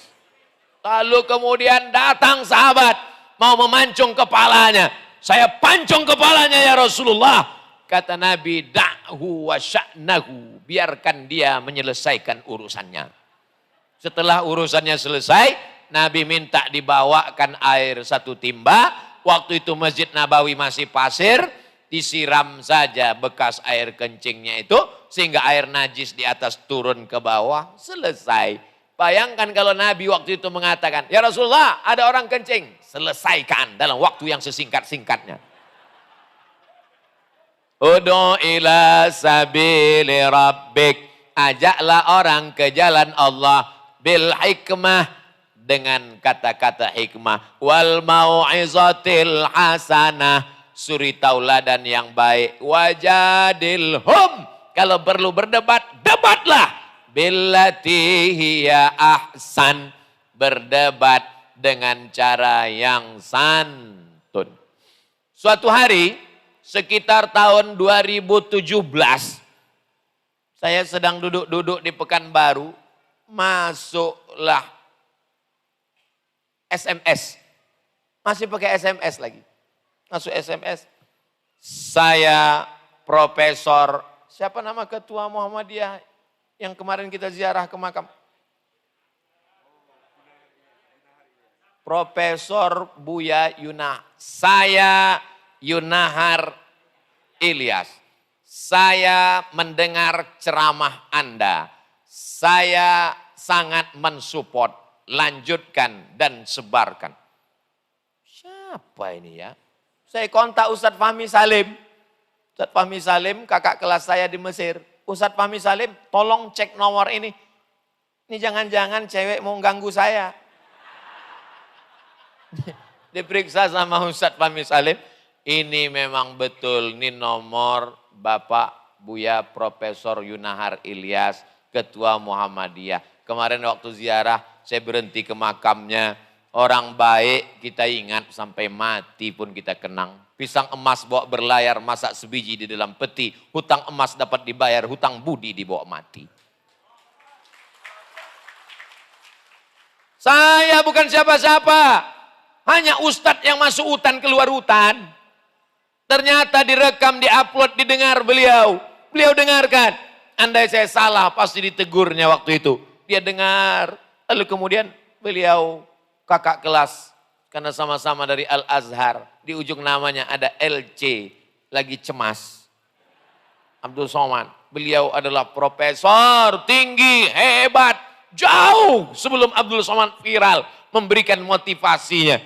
Lalu kemudian datang sahabat mau memancung kepalanya. Saya pancung kepalanya ya Rasulullah. Kata Nabi, da'hu wa sya'nahu. Biarkan dia menyelesaikan urusannya. Setelah urusannya selesai, Nabi minta dibawakan air 1 timba. Waktu itu Masjid Nabawi masih pasir, disiram saja bekas air kencingnya itu, sehingga air najis di atas turun ke bawah, selesai. Bayangkan kalau Nabi waktu itu mengatakan, ya Rasulullah ada orang kencing, selesaikan dalam waktu yang sesingkat-singkatnya. Udu ila sabili rabbik, ajaklah orang ke jalan Allah bil hikmah, dengan kata-kata hikmah, wal mau'izatil hasanah, suri tauladan yang baik, wajadilhum, kalau perlu berdebat, debatlah, billati hiya ahsan, berdebat dengan cara yang santun. Suatu hari sekitar tahun 2017, saya sedang duduk-duduk di Pekanbaru, masuklah SMS. Masih pakai SMS lagi. Masuk SMS. Saya Profesor, siapa nama ketua Muhammadiyah yang kemarin kita ziarah ke makam? Profesor Buya Yunah. Saya Yunahar Ilyas. Saya mendengar ceramah Anda. Saya sangat mensupport, lanjutkan dan sebarkan. Siapa ini ya? Saya kontak Ustadz Fahmi Salim. Ustadz Fahmi Salim, kakak kelas saya di Mesir. Ustadz Fahmi Salim, tolong cek nomor ini. Ini jangan-jangan cewek mau ganggu saya. Diperiksa sama Ustadz Fahmi Salim. Ini memang betul, ini nomor Bapak Buya Profesor Yunahar Ilyas, Ketua Muhammadiyah. Kemarin waktu ziarah, saya berhenti ke makamnya. Orang baik kita ingat sampai mati pun kita kenang. Pisang emas bawa berlayar, masak sebiji di dalam peti. Hutang emas dapat dibayar, hutang budi dibawa mati. Saya bukan siapa-siapa. Hanya ustadz yang masuk hutan keluar hutan. Ternyata direkam, diupload, didengar beliau. Beliau dengarkan. Andai saya salah pasti ditegurnya waktu itu. Dia dengar. Lalu kemudian beliau kakak kelas. Karena sama-sama dari Al-Azhar. Di ujung namanya ada LC. Lagi cemas. Abdul Somad. Beliau adalah profesor tinggi, hebat. Jauh sebelum Abdul Somad viral. Memberikan motivasinya.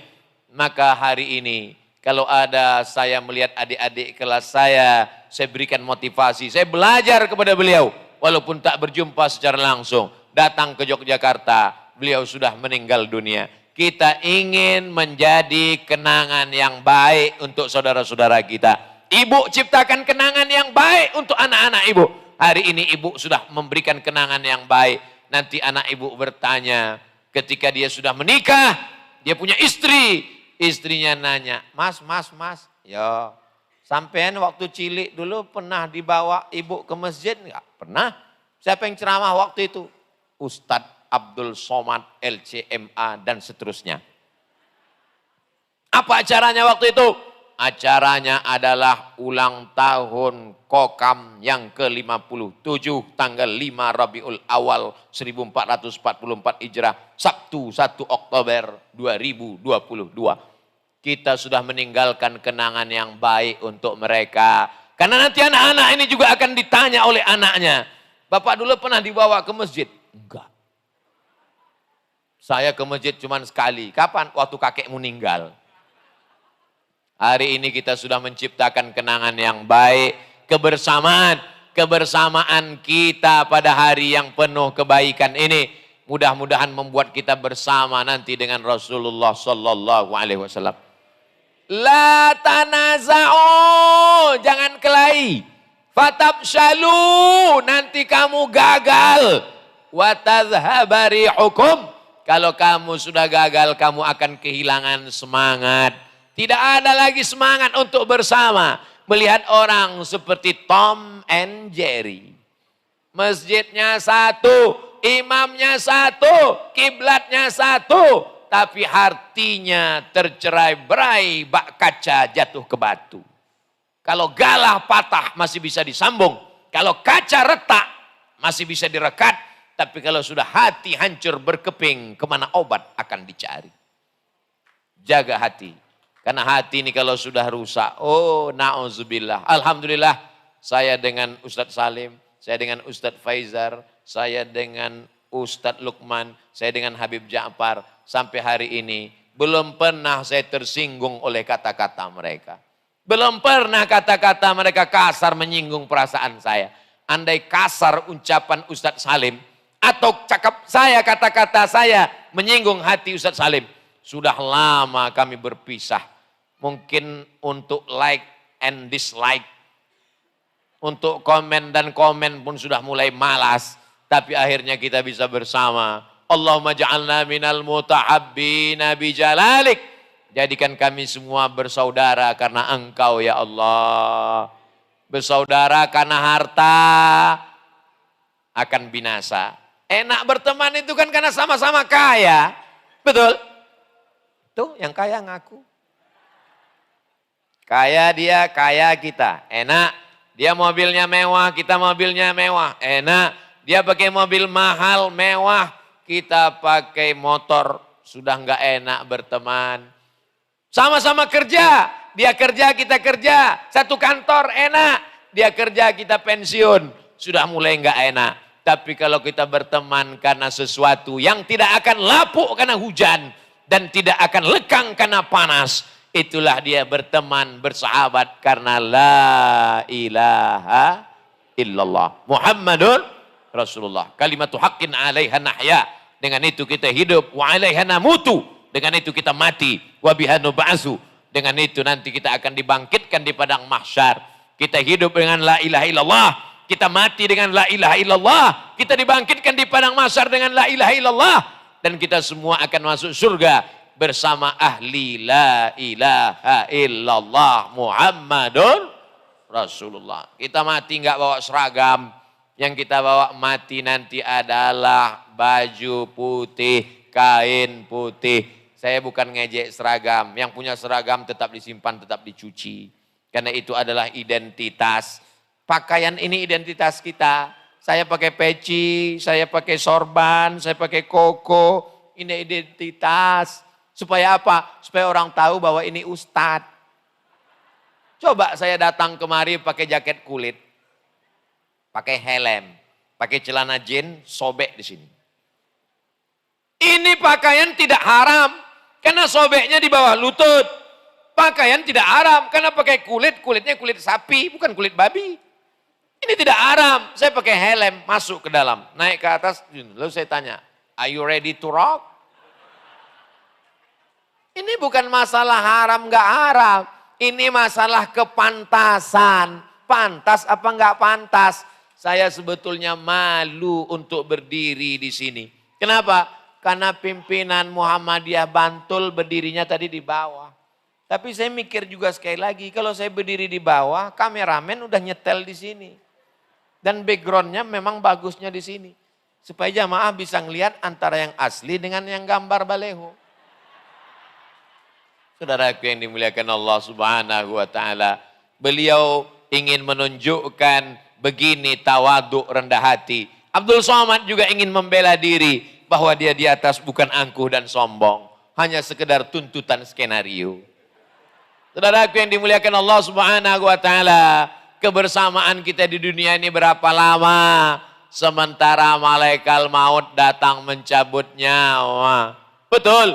Maka hari ini kalau ada saya melihat adik-adik kelas saya berikan motivasi. Saya belajar kepada beliau. Walaupun tak berjumpa secara langsung. Datang ke Yogyakarta. Beliau sudah meninggal dunia. Kita ingin menjadi kenangan yang baik untuk saudara-saudara kita. Ibu ciptakan kenangan yang baik untuk anak-anak ibu. Hari ini ibu sudah memberikan kenangan yang baik. Nanti anak ibu bertanya ketika dia sudah menikah. Dia punya istri. Istrinya nanya, mas. Ya, sampean waktu cilik dulu pernah dibawa ibu ke masjid? Enggak pernah. Siapa yang ceramah waktu itu? Ustadz Abdul Somad, LCMA, dan seterusnya. Apa acaranya waktu itu? Acaranya adalah ulang tahun Kokam yang ke-57, tanggal 5 Rabiul Awal 1444 Hijrah, Sabtu 1 Oktober 2022. Kita sudah meninggalkan kenangan yang baik untuk mereka. Karena nanti anak-anak ini juga akan ditanya oleh anaknya. Bapak dulu pernah dibawa ke masjid? Enggak. Saya ke masjid cuma sekali. Kapan? Waktu kakekmu meninggal. Hari ini kita sudah menciptakan kenangan yang baik. Kebersamaan kita pada hari yang penuh kebaikan ini. Mudah-mudahan membuat kita bersama nanti dengan Rasulullah Sallallahu Alaihi Wasallam. La tanaza'u, jangan kelahi. Fatabshalu, nanti kamu gagal. Wa tadhhabari hukum. Kalau kamu sudah gagal, kamu akan kehilangan semangat. Tidak ada lagi semangat untuk bersama. Melihat orang seperti Tom and Jerry. Masjidnya satu, imamnya satu, kiblatnya satu. Tapi hatinya tercerai-berai, bak kaca jatuh ke batu. Kalau galah patah masih bisa disambung. Kalau kaca retak masih bisa direkat. Tapi kalau sudah hati hancur berkeping, kemana obat akan dicari. Jaga hati. Karena hati ini kalau sudah rusak, oh na'udzubillah. Alhamdulillah saya dengan Ustadz Salim, saya dengan Ustadz Faizar, saya dengan Ustadz Lukman, saya dengan Habib Ja'far. Sampai hari ini belum pernah saya tersinggung oleh kata-kata mereka. Belum pernah kata-kata mereka kasar menyinggung perasaan saya. Andai kasar ucapan Ustadz Salim, atau cakap saya, kata-kata saya menyinggung hati Ustadz Salim. Sudah lama kami berpisah. Mungkin untuk like and dislike. Untuk komen dan komen pun sudah mulai malas. Tapi akhirnya kita bisa bersama. Allahumma ja'alna minal mutahabbina bijalalik. Jadikan kami semua bersaudara karena Engkau ya Allah. Bersaudara karena harta akan binasa. Enak berteman itu kan karena sama-sama kaya. Betul? Tuh yang kaya ngaku. Kaya dia, kaya kita. Enak. Dia mobilnya mewah, kita mobilnya mewah. Enak. Dia pakai mobil mahal, mewah. Kita pakai motor. Sudah enggak enak berteman. Sama-sama kerja. Dia kerja, kita kerja. Satu kantor enak. Dia kerja, kita pensiun. Sudah mulai enggak enak. Tapi kalau kita berteman karena sesuatu yang tidak akan lapuk karena hujan dan tidak akan lekang karena panas, itulah dia berteman, bersahabat karena la ilaha illallah Muhammadun Rasulullah. Kalimatu haqqin 'alaiha nahya. Dengan itu kita hidup, wa 'alaiha namutu. Dengan itu kita mati, wa biha nub'atsu. Dengan itu nanti kita akan dibangkitkan di padang mahsyar. Kita hidup dengan la ilaha illallah, kita mati dengan la ilaha illallah, kita dibangkitkan di padang mahsyar dengan la ilaha illallah, dan kita semua akan masuk surga bersama ahli la ilaha illallah Muhammadun Rasulullah. Kita mati nggak bawa seragam, yang kita bawa mati nanti adalah baju putih, kain putih. Saya bukan ngejek seragam, yang punya seragam tetap disimpan, tetap dicuci. Karena itu adalah identitas. Pakaian ini identitas kita. Saya pakai peci, saya pakai sorban, saya pakai koko. Ini identitas. Supaya apa? Supaya orang tahu bahwa ini ustadz. Coba saya datang kemari pakai jaket kulit, pakai helm, pakai celana jeans, sobek di sini. Ini pakaian tidak haram. Karena sobeknya di bawah lutut. Pakaian tidak haram. Karena pakai kulit, kulitnya kulit sapi, bukan kulit babi. Ini tidak haram. Saya pakai helm, masuk ke dalam. Naik ke atas, lalu saya tanya, are you ready to rock? Ini bukan masalah haram gak haram. Ini masalah kepantasan. Pantas apa gak pantas? Saya sebetulnya malu untuk berdiri di sini. Kenapa? Karena pimpinan Muhammadiyah Bantul berdirinya tadi di bawah. Tapi saya mikir juga sekali lagi, kalau saya berdiri di bawah, kameramen udah nyetel di sini. Dan backgroundnya memang bagusnya di sini. Supaya jamaah bisa ngelihat antara yang asli dengan yang gambar baleho. Saudaraku yang dimuliakan Allah Subhanahu wa taala, beliau ingin menunjukkan begini tawaduk, rendah hati. Abdul Somad juga ingin membela diri bahwa dia di atas bukan angkuh dan sombong, hanya sekedar tuntutan skenario. Saudaraku yang dimuliakan Allah Subhanahu wa taala, kebersamaan kita di dunia ini berapa lama? Sementara malaikat maut datang mencabut nyawa. Betul?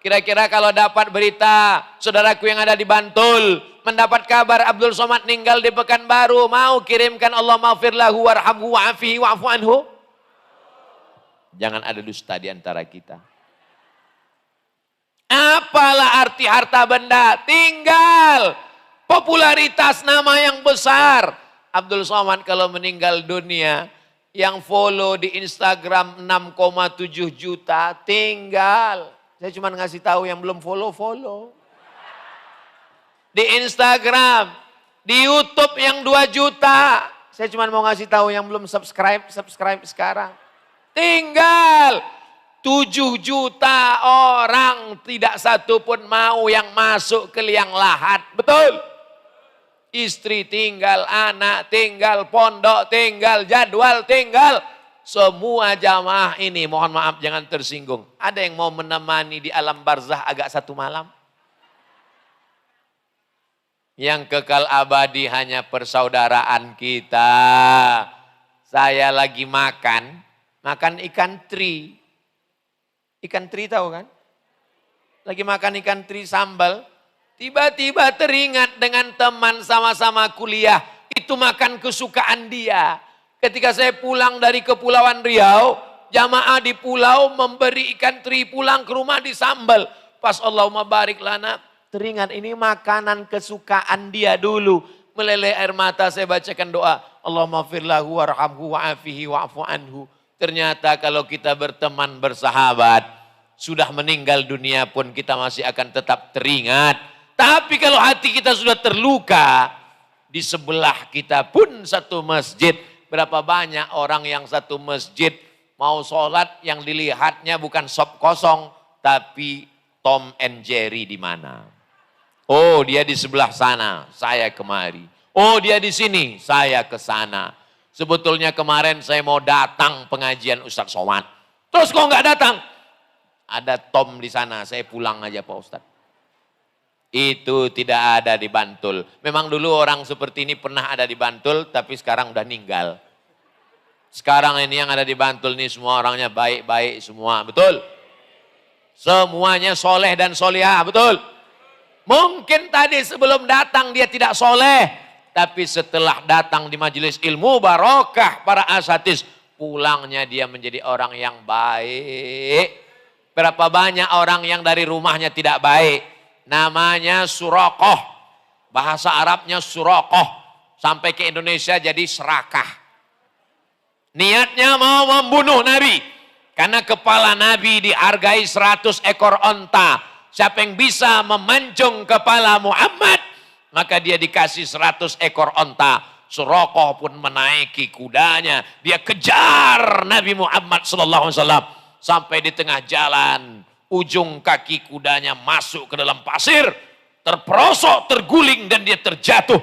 Kira-kira kalau dapat berita, saudaraku yang ada di Bantul, mendapat kabar Abdul Somad meninggal di Pekanbaru, mau kirimkan Allah maghfir lahu warhamhu wa'afihi wa'fu anhu? Jangan ada dusta di antara kita. Apalah arti harta benda? Tinggal popularitas, nama yang besar. Abdul Somad kalau meninggal dunia, yang follow di Instagram 6,7 juta, tinggal. Saya cuma ngasih tahu yang belum follow. Di Instagram, di YouTube yang 2 juta. Saya cuma mau ngasih tahu yang belum subscribe sekarang. Tinggal 7 juta orang, tidak satu pun mau yang masuk ke liang lahat. Betul? Istri tinggal, anak tinggal, pondok tinggal, jadwal tinggal. Semua jamaah ini, mohon maaf jangan tersinggung. Ada yang mau menemani di alam barzah agak 1 malam? Yang kekal abadi hanya persaudaraan kita. Saya lagi makan ikan teri. Ikan teri tahu kan? Lagi makan ikan teri sambal. Tiba-tiba teringat dengan teman sama-sama kuliah. Itu makan kesukaan dia. Ketika saya pulang dari Kepulauan Riau, jamaah di pulau memberi ikan teri pulang ke rumah di sambal. Pas Allahumma barik lana, teringat ini makanan kesukaan dia dulu. Meleleh air mata saya bacakan doa. Allahumma firlahu warhamhu wa'afihi wa'fu anhu. Ternyata kalau kita berteman, bersahabat, sudah meninggal dunia pun kita masih akan tetap teringat. Tapi kalau hati kita sudah terluka, di sebelah kita pun satu masjid. Berapa banyak orang yang satu masjid mau sholat yang dilihatnya bukan sop kosong, tapi Tom and Jerry di mana? Oh dia di sebelah sana, saya kemari. Oh dia di sini, saya ke sana. Sebetulnya kemarin saya mau datang pengajian Ustadz Somad. Terus kok nggak datang? Ada Tom di sana, saya pulang aja Pak Ustadz. Itu tidak ada di Bantul. Memang dulu orang seperti ini pernah ada di Bantul, tapi sekarang udah ninggal. Sekarang ini yang ada di Bantul ini semua orangnya baik-baik semua, betul? Semuanya soleh dan solihah, betul? Mungkin tadi sebelum datang dia tidak soleh, tapi setelah datang di majelis ilmu barokah para asatidz, pulangnya dia menjadi orang yang baik. Berapa banyak orang yang dari rumahnya tidak baik, namanya Suraqah, bahasa Arabnya Suraqah, sampai ke Indonesia jadi serakah. Niatnya mau membunuh Nabi. Karena kepala Nabi dihargai 100 ekor onta. Siapa yang bisa memancung kepala Muhammad, maka dia dikasih 100 ekor onta. Suraqah pun menaiki kudanya. Dia kejar Nabi Muhammad SAW. Sampai di tengah jalan, ujung kaki kudanya masuk ke dalam pasir. Terperosok, terguling dan dia terjatuh.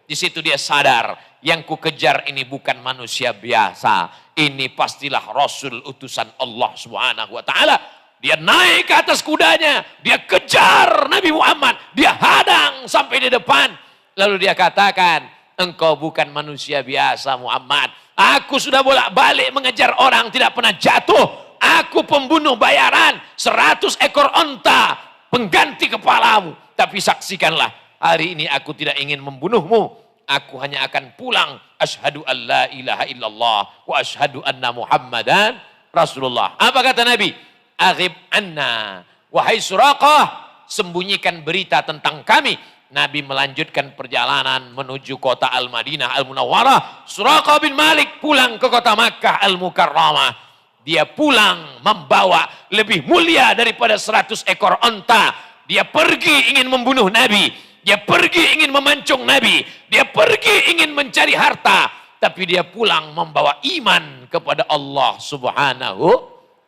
Di situ dia sadar, yang ku kejar ini bukan manusia biasa. Ini pastilah Rasul utusan Allah Subhanahu wa taala. Dia naik ke atas kudanya, dia kejar Nabi Muhammad, dia hadang sampai di depan. Lalu dia katakan, engkau bukan manusia biasa Muhammad. Aku sudah bolak-balik mengejar orang tidak pernah jatuh. Aku pembunuh bayaran 100 ekor onta pengganti kepalamu. Tapi saksikanlah, hari ini aku tidak ingin membunuhmu. Aku hanya akan pulang. Asyhadu an la ilaha illallah wa asyhadu anna Muhammadan Rasulullah. Apa kata Nabi? Aghib anna. Wahai Suraqah, sembunyikan berita tentang kami. Nabi melanjutkan perjalanan menuju kota Al-Madinah Al-Munawwarah. Suraqah bin Malik pulang ke kota Makkah Al-Mukarramah. Dia pulang membawa lebih mulia daripada 100 ekor onta. Dia pergi ingin membunuh Nabi. Dia pergi ingin memancung Nabi. Dia pergi ingin mencari harta. Tapi dia pulang membawa iman kepada Allah Subhanahu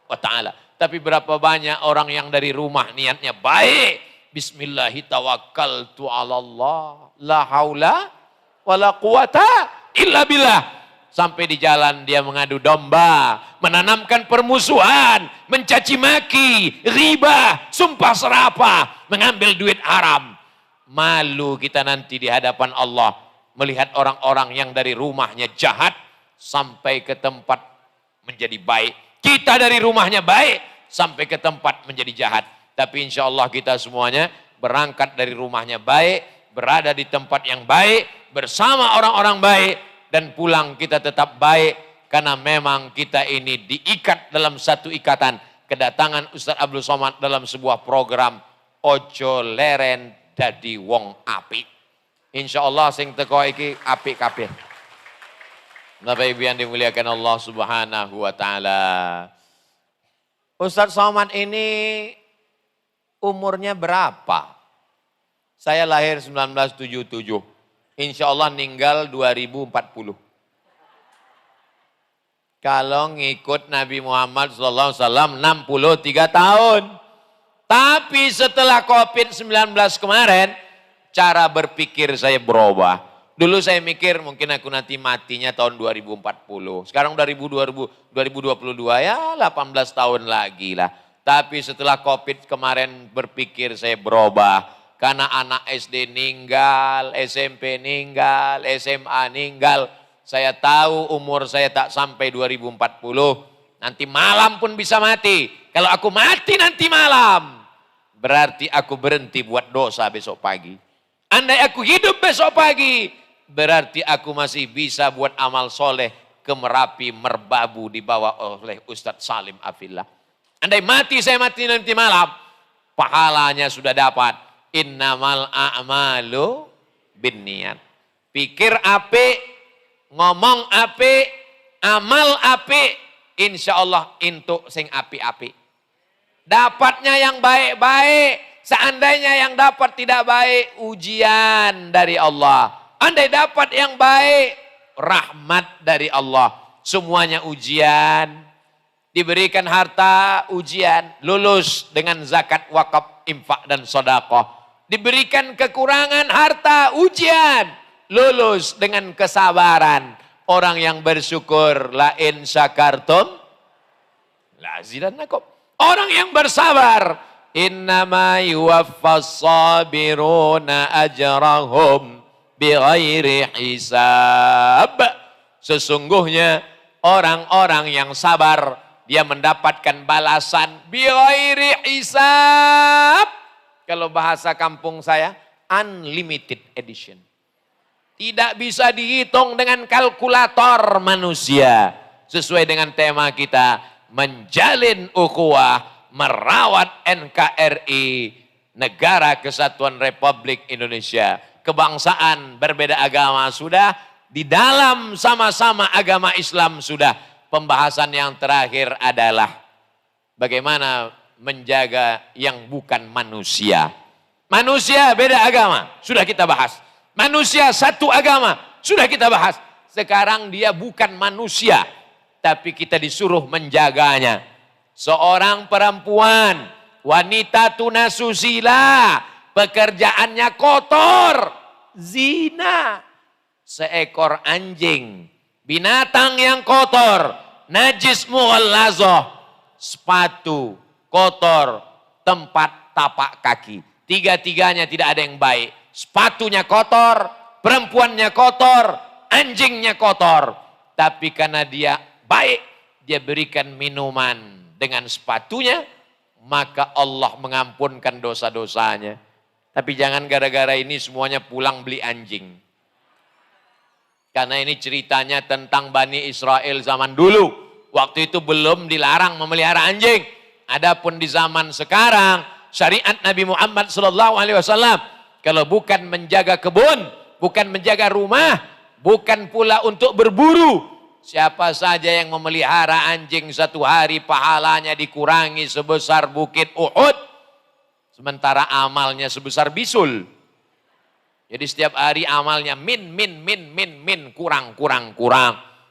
wa ta'ala. Tapi berapa banyak orang yang dari rumah niatnya baik. Bismillahi tawakkaltu ala Allah. La haula wa la quwata illa billah. Sampai di jalan dia mengadu domba, menanamkan permusuhan, mencaci maki, riba, sumpah serapah, mengambil duit haram. Malu kita nanti di hadapan Allah melihat orang-orang yang dari rumahnya jahat sampai ke tempat menjadi baik. Kita dari rumahnya baik sampai ke tempat menjadi jahat. Tapi insya Allah kita semuanya berangkat dari rumahnya baik, berada di tempat yang baik, bersama orang-orang baik. Dan pulang kita tetap baik karena memang kita ini diikat dalam satu ikatan. Kedatangan Ustaz Abdul Somad dalam sebuah program Ojo Leren Dadi Wong Apik. Insya Allah sing teko iki apik kabeh. Bapak Ibu yang dimuliakan Allah Subhanahu wa taala. Ustaz Somad ini umurnya berapa? Saya lahir 1977. Insya Allah meninggal 2040. Kalau ngikut Nabi Muhammad SAW 63 tahun. Tapi setelah COVID-19 kemarin, cara berpikir saya berubah. Dulu saya mikir mungkin aku nanti matinya tahun 2040. Sekarang 2022 ya 18 tahun lagi lah. Tapi setelah COVID kemarin berpikir saya berubah. Karena anak SD ninggal, SMP ninggal, SMA ninggal. Saya tahu umur saya tak sampai 2040. Nanti malam pun bisa mati. Kalau aku mati nanti malam, berarti aku berhenti buat dosa besok pagi. Andai aku hidup besok pagi, berarti aku masih bisa buat amal soleh ke Merapi Merbabu dibawa oleh Ustadz Salim Afillah. Andai mati saya mati nanti malam, pahalanya sudah dapat. Innamal a'malu binniyat. Pikir apik, ngomong apik, amal apik, insya Allah untuk sing apik-apik. Dapatnya yang baik-baik, seandainya yang dapat tidak baik, ujian dari Allah. Andai dapat yang baik, rahmat dari Allah. Semuanya ujian. Diberikan harta, ujian. Lulus dengan zakat, wakaf, infak dan sedekah. Diberikan kekurangan harta, ujian. Lulus dengan kesabaran. Orang yang bersyukur, la in syakartum la azidannakum. Orang yang bersabar, innama yuwaffas sabiruna ajrahum bighairi hisab. Sesungguhnya orang-orang yang sabar, dia mendapatkan balasan bighairi hisab. Kalau bahasa kampung saya, unlimited edition. Tidak bisa dihitung dengan kalkulator manusia. Sesuai dengan tema kita, menjalin ukhuwah, merawat NKRI, Negara Kesatuan Republik Indonesia. Kebangsaan berbeda agama sudah, di dalam sama-sama agama Islam sudah. Pembahasan yang terakhir adalah bagaimana menjaga yang bukan manusia. Manusia beda agama, sudah kita bahas. Manusia satu agama, sudah kita bahas. Sekarang dia bukan manusia, tapi kita disuruh menjaganya. Seorang perempuan, wanita tunasusila, pekerjaannya kotor, zina. Seekor anjing, binatang yang kotor, najis mughallazah, sepatu kotor, tempat tapak kaki. Tiga-tiganya tidak ada yang baik. Sepatunya kotor, perempuannya kotor, anjingnya kotor. Tapi karena dia baik, dia berikan minuman dengan sepatunya, maka Allah mengampunkan dosa-dosanya. Tapi jangan gara-gara ini semuanya pulang beli anjing. Karena ini ceritanya tentang Bani Israel zaman dulu. Waktu itu belum dilarang memelihara anjing. Adapun di zaman sekarang, syariat Nabi Muhammad SAW, kalau bukan menjaga kebun, bukan menjaga rumah, bukan pula untuk berburu. Siapa saja yang memelihara anjing satu hari pahalanya dikurangi sebesar bukit Uhud. Sementara amalnya sebesar bisul. Jadi setiap hari amalnya min, kurang.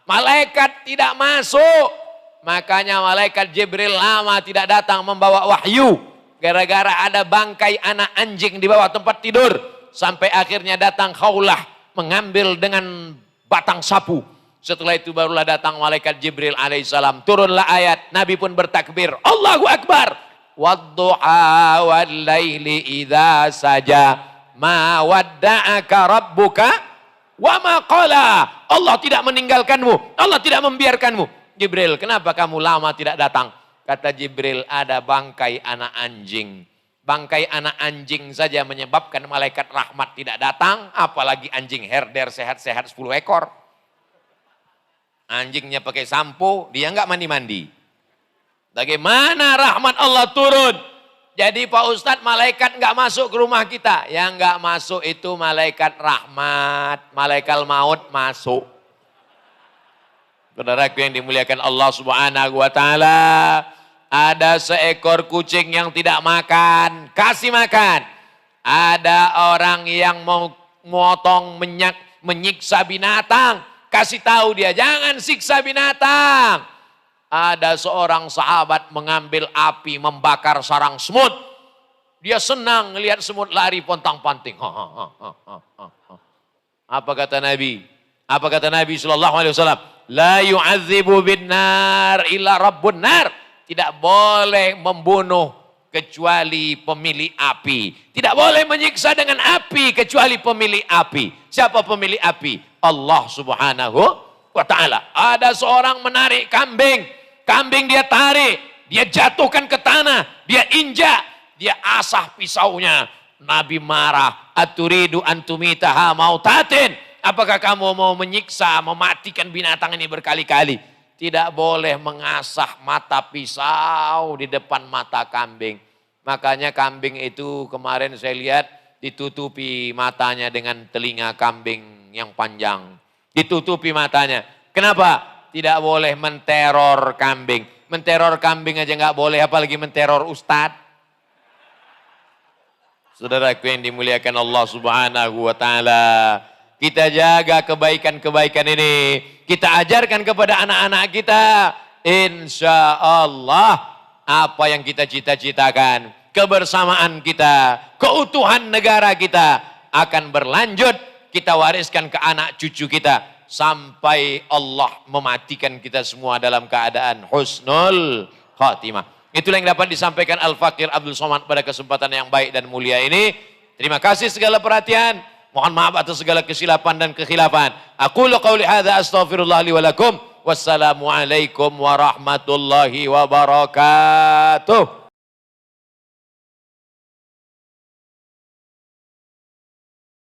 Malaikat tidak masuk. Makanya malaikat Jibril lama tidak datang membawa wahyu. Gara-gara ada bangkai anak anjing di bawah tempat tidur. Sampai akhirnya datang Khawlah mengambil dengan batang sapu. Setelah itu barulah datang malaikat Jibril alaihissalam. Turunlah ayat, Nabi pun bertakbir. Allahu Akbar. Wadduha wal laili idha saja. Ma wadda'aka rabbuka wa ma qala. Allah tidak meninggalkanmu. Allah tidak membiarkanmu. Jibril, kenapa kamu lama tidak datang? Kata Jibril, ada bangkai anak anjing. Bangkai anak anjing saja menyebabkan malaikat rahmat tidak datang. Apalagi anjing herder sehat-sehat 10 ekor. Anjingnya pakai sampo, dia enggak mandi-mandi. Bagaimana rahmat Allah turun? Jadi Pak Ustadz, malaikat enggak masuk ke rumah kita. Yang enggak masuk itu malaikat rahmat. Malaikat maut masuk. Saudaraku yang dimuliakan Allah Subhanahu wa taala. Ada seekor kucing yang tidak makan, kasih makan. Ada orang yang mau motong, menyiksa binatang, kasih tahu dia, jangan siksa binatang. Ada seorang sahabat mengambil api, membakar sarang semut. Dia senang melihat semut lari pontang-panting. Apa kata Nabi? Apa kata Nabi SAW? La yu'adzibu bin nar illa rabbun nar. Tidak boleh membunuh kecuali pemilik api. Tidak boleh menyiksa dengan api kecuali pemilik api. Siapa pemilik api? Allah Subhanahu wa ta'ala. Ada seorang menarik kambing. Kambing dia tarik. Dia jatuhkan ke tanah. Dia injak. Dia asah pisaunya. Nabi marah. Aturidu antumitaha mautatin. Apakah kamu mau menyiksa, mematikan binatang ini berkali-kali? Tidak boleh mengasah mata pisau di depan mata kambing. Makanya kambing itu kemarin saya lihat ditutupi matanya dengan telinga kambing yang panjang. Ditutupi matanya. Kenapa? Tidak boleh menteror kambing. Menteror kambing aja nggak boleh, apalagi menteror ustadz. Saudaraku yang dimuliakan Allah Subhanahu wa ta'ala. Kita jaga kebaikan-kebaikan ini. Kita ajarkan kepada anak-anak kita. Insya Allah apa yang kita cita-citakan. Kebersamaan kita. Keutuhan negara kita akan berlanjut. Kita wariskan ke anak cucu kita. Sampai Allah mematikan kita semua dalam keadaan husnul khatimah. Itulah yang dapat disampaikan Al-Fakir Abdul Somad pada kesempatan yang baik dan mulia ini. Terima kasih segala perhatian. Mohon maaf atas segala kesilapan dan kekhilafan. Aqulu qawli hadza astaghfirullah li wa lakum. Wassalamualaikum warahmatullahi wabarakatuh.